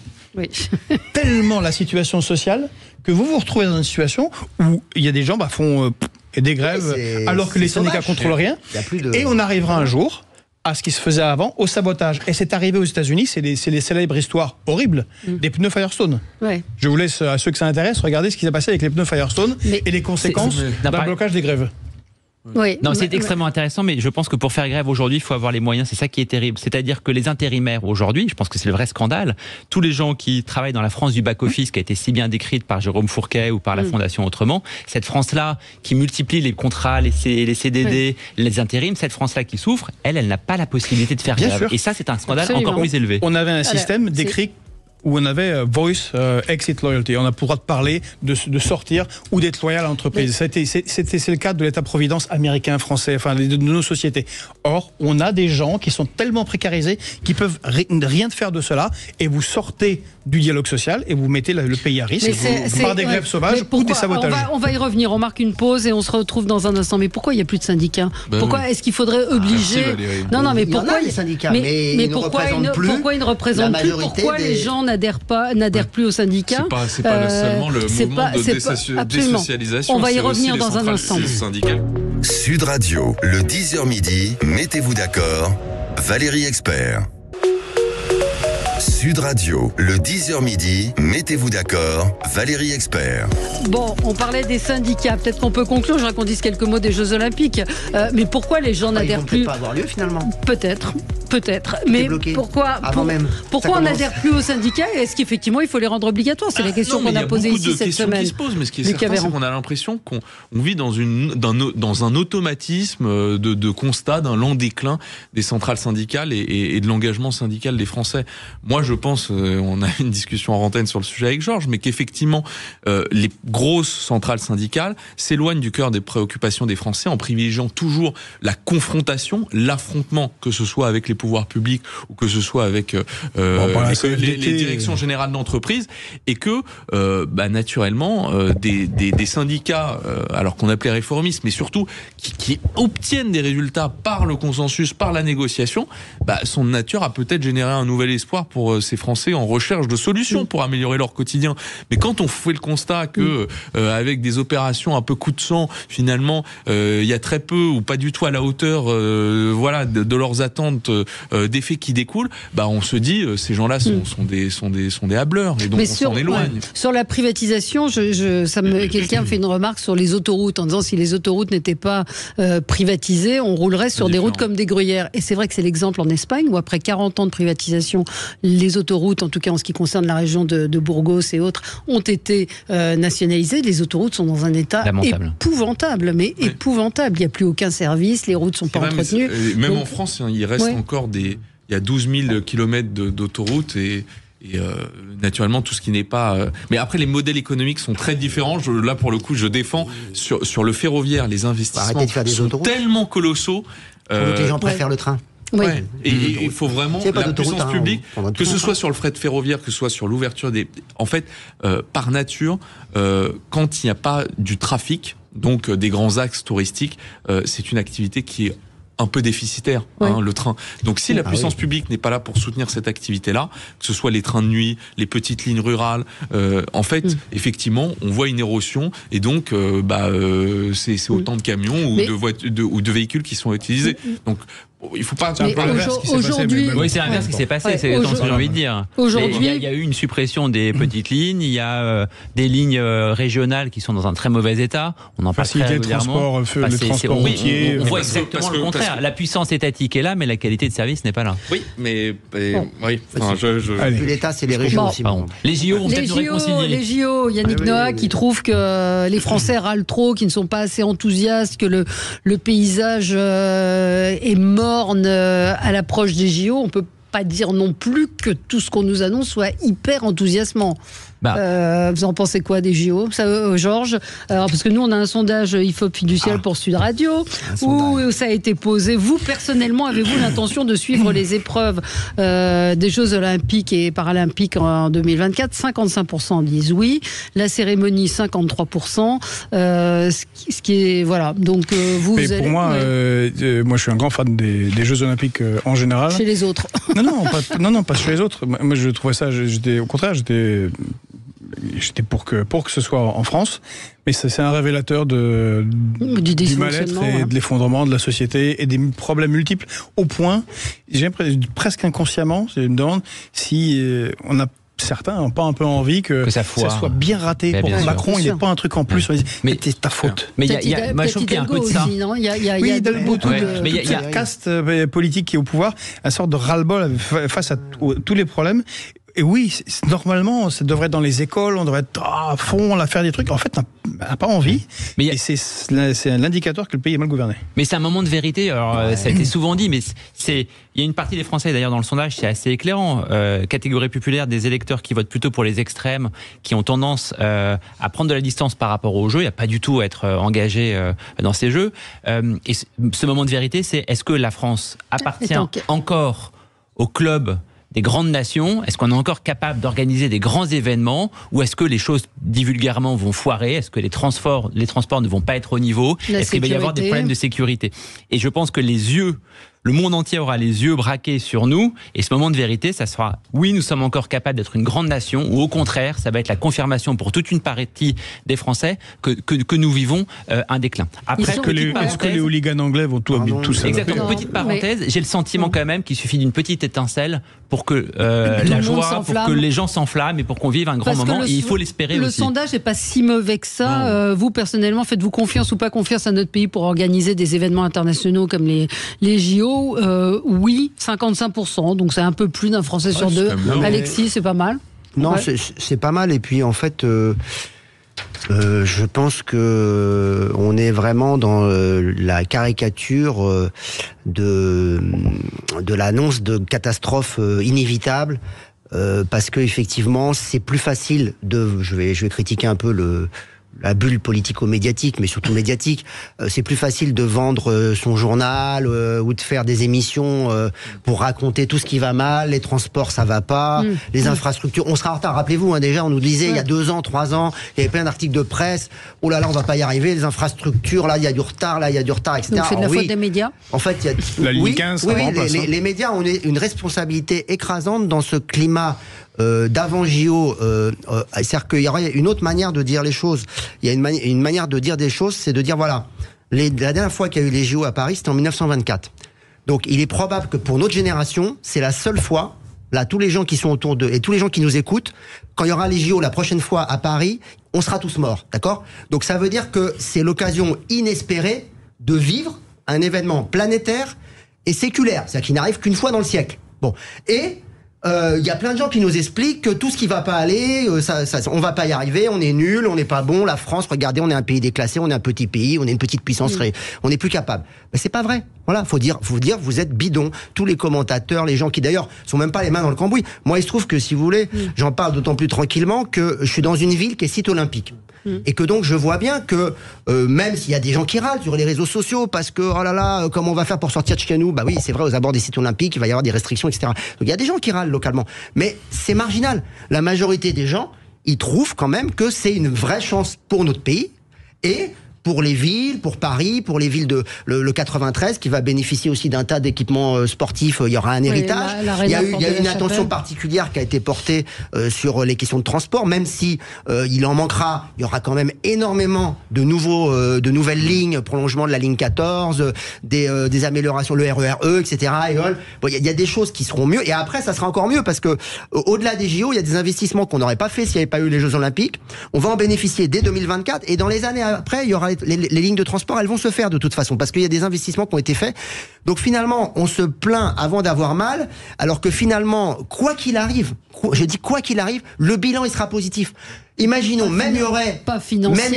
la situation sociale que vous vous retrouvez dans une situation où il y a des gens font des grèves alors que les syndicats contrôlent rien. Et on arrivera un jour à ce qui se faisait avant, au sabotage. Et c'est arrivé aux États-Unis, c'est les célèbres histoires horribles des pneus Firestone. Je vous laisse, à ceux que ça intéresse, regarder ce qui s'est passé avec les pneus Firestone et les conséquences d'un blocage des grèves. C'est extrêmement intéressant, mais je pense que pour faire grève aujourd'hui, il faut avoir les moyens. C'est ça qui est terrible. C'est-à-dire que les intérimaires aujourd'hui, je pense que c'est le vrai scandale. Tous les gens qui travaillent dans la France du back-office, qui a été si bien décrite par Jérôme Fourquet ou par la Fondation Autrement, cette France-là qui multiplie les contrats, les CDD, les intérims, cette France-là qui souffre, elle n'a pas la possibilité de faire grève. Et ça, c'est un scandale encore plus élevé. On avait un système décrit où on avait voice, exit loyalty. On a pour droit de parler, de sortir ou d'être loyal à l'entreprise. C'est le cadre de l'État-providence américain, français, de nos sociétés. Or, on a des gens qui sont tellement précarisés qu'ils peuvent rien faire de cela et vous sortez du dialogue social et vous mettez le pays à risque par des grèves sauvages ou des sabotages. On va y revenir. On marque une pause et on se retrouve dans un instant. Mais pourquoi il n'y a plus de syndicats ? Pourquoi est-ce qu'il faudrait obliger mais pourquoi les syndicats mais pourquoi ils ne représentent plus ? Pourquoi les gens n'adhèrent plus aux syndicats ? C'est pas seulement le mouvement de désocialisation. On va y revenir dans un instant. Sud Radio, le 10h midi, mettez-vous d'accord, Valérie Expert. Sud Radio, le 10h midi, mettez-vous d'accord, Valérie Expert. Bon, on parlait des syndicats, peut-être qu'on peut conclure, je voudrais qu'on dise quelques mots des Jeux Olympiques. Mais pourquoi les gens n'adhèrent plus ? Ils vont peut-être pas avoir lieu finalement. Peut-être. Mais pourquoi on n'adhère plus aux syndicats ? Est-ce qu'effectivement il faut les rendre obligatoires ? C'est la question qu'on a posée ici cette semaine. Qui se pose, mais ce qui est certain, c'est qu'on a l'impression qu'on vit dans un automatisme de constat d'un lent déclin des centrales syndicales et de l'engagement syndical des Français. Moi, je pense, on a une discussion en antenne sur le sujet avec Georges, mais qu'effectivement, les grosses centrales syndicales s'éloignent du cœur des préoccupations des Français en privilégiant toujours la confrontation, l'affrontement, que ce soit avec les pouvoirs publics ou que ce soit avec les directions générales d'entreprise, et que naturellement des syndicats, alors qu'on appelait réformistes, mais surtout qui obtiennent des résultats par le consensus, par la négociation, sont de nature à peut-être générer un nouvel espoir pour ces Français en recherche de solutions pour améliorer leur quotidien. Mais quand on fait le constat que avec des opérations un peu coup de sang, finalement il y a très peu ou pas du tout à la hauteur de leurs attentes d'effets qui découlent, on se dit ces gens-là sont des hableurs et donc on s'en éloigne. Sur la privatisation, quelqu'un me fait une remarque sur les autoroutes en disant si les autoroutes n'étaient pas privatisées, on roulerait sur des routes comme des gruyères. Et c'est vrai que c'est l'exemple en Espagne où après 40 ans de privatisation, les autoroutes, en tout cas en ce qui concerne la région de Burgos et autres, ont été nationalisées. Les autoroutes sont dans un état épouvantable, épouvantable. Il n'y a plus aucun service, les routes ne sont pas entretenues. Même en France, il reste encore il y a 12 000 kilomètres d'autoroutes et naturellement tout ce qui n'est pas... Mais après, les modèles économiques sont très différents. Là, pour le coup, je défends sur le ferroviaire, les investissements sont tellement colossaux. Les gens préfèrent le train. Oui. Et il faut vraiment la puissance publique, que ce soit sur le fret ferroviaire, que ce soit sur l'ouverture des... En fait, par nature, quand il n'y a pas du trafic, donc des grands axes touristiques, c'est une activité qui est un peu déficitaire, le train. Donc si la puissance publique n'est pas là pour soutenir cette activité-là, que ce soit les trains de nuit, les petites lignes rurales, en fait, effectivement, on voit une érosion et donc c'est autant de camions ou de véhicules qui sont utilisés. Donc il ne faut pas... Aujourd'hui... Oui, c'est l'inverse qui s'est passé, c'est ce que j'ai envie de dire. Aujourd'hui, il y a eu une suppression des petites lignes, il y a des lignes régionales qui sont dans un très mauvais état, on en parle très régulièrement. Le transport routier... On voit exactement le contraire. La puissance étatique est là, mais la qualité de service n'est pas là. Oui, mais... L'État, c'est les régions aussi. Les JO vont peut-être nous réconcilier. Les JO, Yannick Noah qui trouve que les Français râlent trop, qu'ils ne sont pas assez enthousiastes, que le paysage est morne à l'approche des JO. On peut pas dire non plus que tout ce qu'on nous annonce soit hyper enthousiasmant. Vous en pensez quoi des JO, Georges? Alors, parce que nous, on a un sondage IFOP fiducial pour Sud Radio où ça a été posé. Vous, personnellement, avez-vous l'intention de suivre les épreuves des Jeux Olympiques et Paralympiques en 2024? 55% disent oui. La cérémonie, 53%. Ce qui est... Voilà. Donc, vous allez... Pour moi, moi, je suis un grand fan des Jeux Olympiques en général. Chez les autres. Non, pas chez les autres. Moi, je trouvais ça... Au contraire, j'étais pour que ce soit en France, mais c'est un révélateur du mal-être et de l'effondrement de la société et des problèmes multiples, au point, j'ai presque inconsciemment, je me demande si on a... Certains n'ont pas un peu envie que ça soit bien raté. Pour Macron, il n'est pas un truc en plus. Mais c'est ta faute. Mais moi, je trouve qu'il y a un peu de ça. Oui, Hidalgo, mais il y a un caste politique qui est au pouvoir, une sorte de ras-le-bol face à tous les problèmes. Et oui, normalement, ça devrait être dans les écoles, on devrait être à fond, faire des trucs. En fait, on n'a pas envie. Et c'est l'indicateur que le pays est mal gouverné. Mais c'est un moment de vérité. Alors, ça a été souvent dit, mais il y a une partie des Français, d'ailleurs, dans le sondage, c'est assez éclairant. Catégorie populaire des électeurs qui votent plutôt pour les extrêmes, qui ont tendance à prendre de la distance par rapport aux jeux, et à pas du tout être engagés dans ces jeux. Et ce moment de vérité, c'est est-ce que la France appartient encore au club des grandes nations? Est-ce qu'on est encore capable d'organiser des grands événements, ou est-ce que les choses dit vulgairement vont foirer? Est-ce que les transports ne vont pas être au niveau? Est-ce qu'il va y avoir des problèmes de sécurité? Et je pense que le monde entier aura les yeux braqués sur nous, et ce moment de vérité, ça sera oui, nous sommes encore capables d'être une grande nation, ou au contraire, ça va être la confirmation pour toute une partie des Français que nous vivons un déclin. Après, est-ce que les hooligans anglais vont tout ça? Exactement. Petite parenthèse, j'ai le sentiment quand même qu'il suffit d'une petite étincelle pour que la joie, pour que les gens s'enflamment et pour qu'on vive un grand moment. Et il faut l'espérer aussi. Le sondage n'est pas si mauvais que ça. Vous, personnellement, faites-vous confiance ou pas confiance à notre pays pour organiser des événements internationaux comme les JO? Oui, 55%, donc c'est un peu plus d'un Français sur deux. Alexis, c'est pas mal? Non, c'est pas mal. Et puis en fait, je pense que on est vraiment dans la caricature de l'annonce de catastrophes inévitables. Parce que effectivement, c'est plus facile je vais critiquer un peu la bulle politico-médiatique, mais surtout médiatique. C'est plus facile de vendre son journal ou de faire des émissions pour raconter tout ce qui va mal, les transports ça va pas, les infrastructures. On sera en retard, rappelez-vous, déjà on nous disait il y a 2 ans, 3 ans, il y avait plein d'articles de presse, oh là là on va pas y arriver, les infrastructures, là il y a du retard, etc. Donc c'est de la faute des médias? En fait, il y a... La ligne 15, les médias ont une responsabilité écrasante dans ce climat d'avant JO, c'est-à-dire qu'il y aurait une autre manière de dire les choses. Il y a une manière de dire des choses, c'est de dire voilà, la dernière fois qu'il y a eu les JO à Paris, c'était en 1924. Donc il est probable que pour notre génération, c'est la seule fois, là, tous les gens qui sont autour d'eux et tous les gens qui nous écoutent, quand il y aura les JO la prochaine fois à Paris, on sera tous morts, d'accord ? Donc ça veut dire que c'est l'occasion inespérée de vivre un événement planétaire et séculaire, c'est-à-dire qui n'arrive qu'une fois dans le siècle. Bon, et y a plein de gens qui nous expliquent que tout ce qui va pas aller, on va pas y arriver, on est nul, on n'est pas bon. La France, regardez, on est un pays déclassé, on est un petit pays, on est une petite puissance, on n'est plus capable. Mais c'est pas vrai. Voilà, faut dire, vous êtes bidon. Tous les commentateurs, les gens qui d'ailleurs sont même pas les mains dans le cambouis. Moi, il se trouve que si vous voulez, j'en parle d'autant plus tranquillement que je suis dans une ville qui est site olympique. Et que donc je vois bien que même s'il y a des gens qui râlent sur les réseaux sociaux parce que oh là là, comment on va faire pour sortir de chez nous ? Bah oui, c'est vrai, aux abords des sites olympiques, il va y avoir des restrictions, etc. Donc il y a des gens qui râlent localement, mais c'est marginal. La majorité des gens, ils trouvent quand même que c'est une vraie chance pour notre pays et pour les villes, pour Paris, pour les villes de le 93 qui va bénéficier aussi d'un tas d'équipements sportifs. Il y aura un héritage. Il y a une attention particulière qui a été portée sur les questions de transport, même si il en manquera. Il y aura quand même énormément de nouvelles lignes, prolongement de la ligne 14, des améliorations, le RERE, etc. Bon, il y a des choses qui seront mieux. Et après, ça sera encore mieux parce que au-delà des JO, il y a des investissements qu'on n'aurait pas fait s'il n'y avait pas eu les Jeux Olympiques. On va en bénéficier dès 2024 et dans les années après, il y aura les lignes de transport, elles vont se faire de toute façon, parce qu'il y a des investissements qui ont été faits. Donc finalement, on se plaint avant d'avoir mal, alors que finalement, quoi qu'il arrive, le bilan, il sera positif. Imaginons, même il y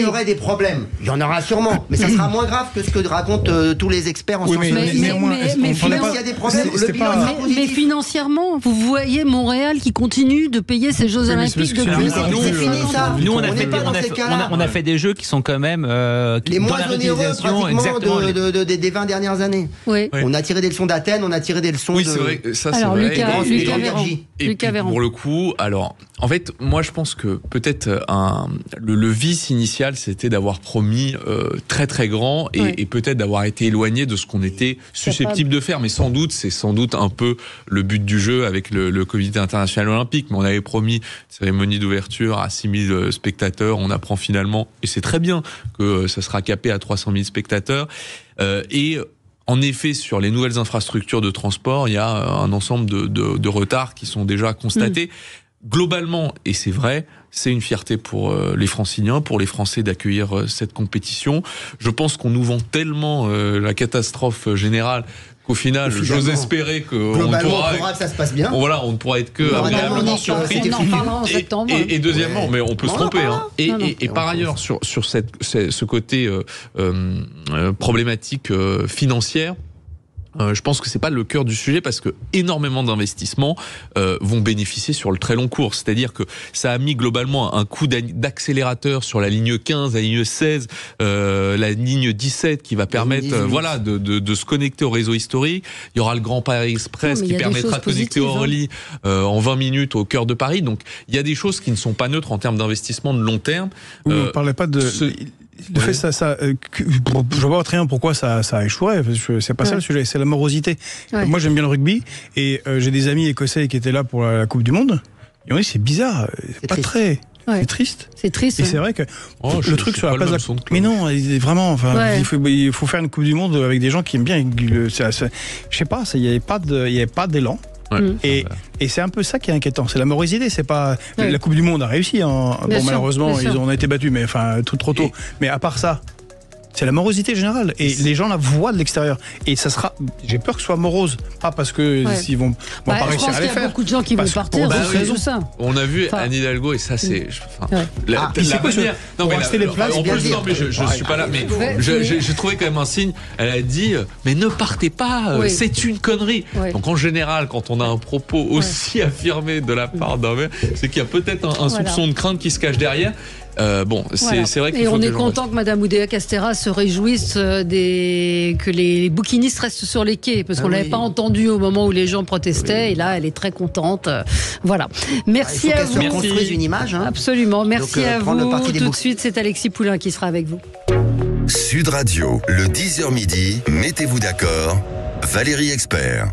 aurait des problèmes. Il y en aura sûrement, mais ça sera moins grave que ce que racontent tous les experts en sciences. Mais s'il y a des problèmes, le bilan sera positif. Mais financièrement, vous voyez Montréal qui continue de payer ses Jeux Olympiques depuis. C'est fini ça. Nous, on a fait des jeux qui sont quand même les moins onéreux pratiquement des 20 dernières années. Oui. On a tiré des leçons d'Athènes, on a tiré des leçons de... Oui, c'est vrai, ça c'est alors, vrai. Lucas Véran. Pour le coup, alors, en fait, moi je pense que peut-être le vice initial, c'était d'avoir promis très très grand et peut-être d'avoir été éloigné de ce qu'on était susceptible de faire. Mais c'est sans doute un peu le but du jeu avec le Comité international olympique. Mais on avait promis une cérémonie d'ouverture à 6000 spectateurs. On apprend finalement, et c'est très bien, que ça sera capé à 300 000 spectateurs. Et en effet, sur les nouvelles infrastructures de transport, il y a un ensemble de retards qui sont déjà constatés. Globalement, et c'est vrai, c'est une fierté pour les Franciliens, pour les Français d'accueillir cette compétition. Je pense qu'on nous vend tellement la catastrophe générale qu'au final, j'ose espérer qu'on pourra que ça se passe bien. Voilà, on ne pourra être que agréablement surpris. Et deuxièmement, mais on peut se tromper. Et par ailleurs, sur ce côté problématique financière, je pense que c'est pas le cœur du sujet parce que énormément d'investissements vont bénéficier sur le très long cours. C'est-à-dire que ça a mis globalement un coup d'accélérateur sur la ligne 15, la ligne 16, la ligne 17 qui va permettre de se connecter au réseau historique. Il y aura le Grand Paris Express qui permettra de connecter Orly en 20 minutes au cœur de Paris. Donc il y a des choses qui ne sont pas neutres en termes d'investissement de long terme. Vous ne parlez pas de... Le fait je vois très bien pourquoi ça échouerait. C'est pas ça le sujet, c'est la morosité. Moi, j'aime bien le rugby et j'ai des amis écossais qui étaient là pour la Coupe du Monde. Ils ont dit c'est bizarre, c'est pas triste. Très. C'est triste. C'est triste. Et c'est vrai que le truc sur la place de mais non, vraiment. Enfin, il faut faire une Coupe du Monde avec des gens qui aiment bien. Je sais pas, il y avait pas d'élan. Et c'est un peu ça qui est inquiétant, c'est la morosité. C'est pas la Coupe du Monde a réussi. Malheureusement, on a été battus, mais enfin trop tôt. Mais à part ça, c'est la morosité générale et les gens la voient de l'extérieur. Et ça sera, j'ai peur que ce soit morose, pas parce que s'ils vont pas réussir à les faire. Il y a beaucoup de gens qui vont partir. On a vu Anne Hidalgo et ça c'est. La manière. Non mais rester les places. En plus, non mais je suis pas là. Mais j'ai trouvé quand même un signe. Elle a dit mais ne partez pas, c'est une connerie. Donc en général, quand on a un propos aussi affirmé de la part d'un maire, c'est qu'il y a peut-être un soupçon de crainte qui se cache derrière. C'est vrai qu'il faut on est content que Madame Oudéa-Castéra se réjouisse que les bouquinistes restent sur les quais, parce qu'on l'avait pas entendu au moment où les gens protestaient, et là elle est très contente. Voilà. Merci à vous. Construise une image. Absolument. Merci à vous. Tout de suite, c'est Alexis Poulain qui sera avec vous. Sud Radio, le 10h midi, mettez-vous d'accord, Valérie Expert.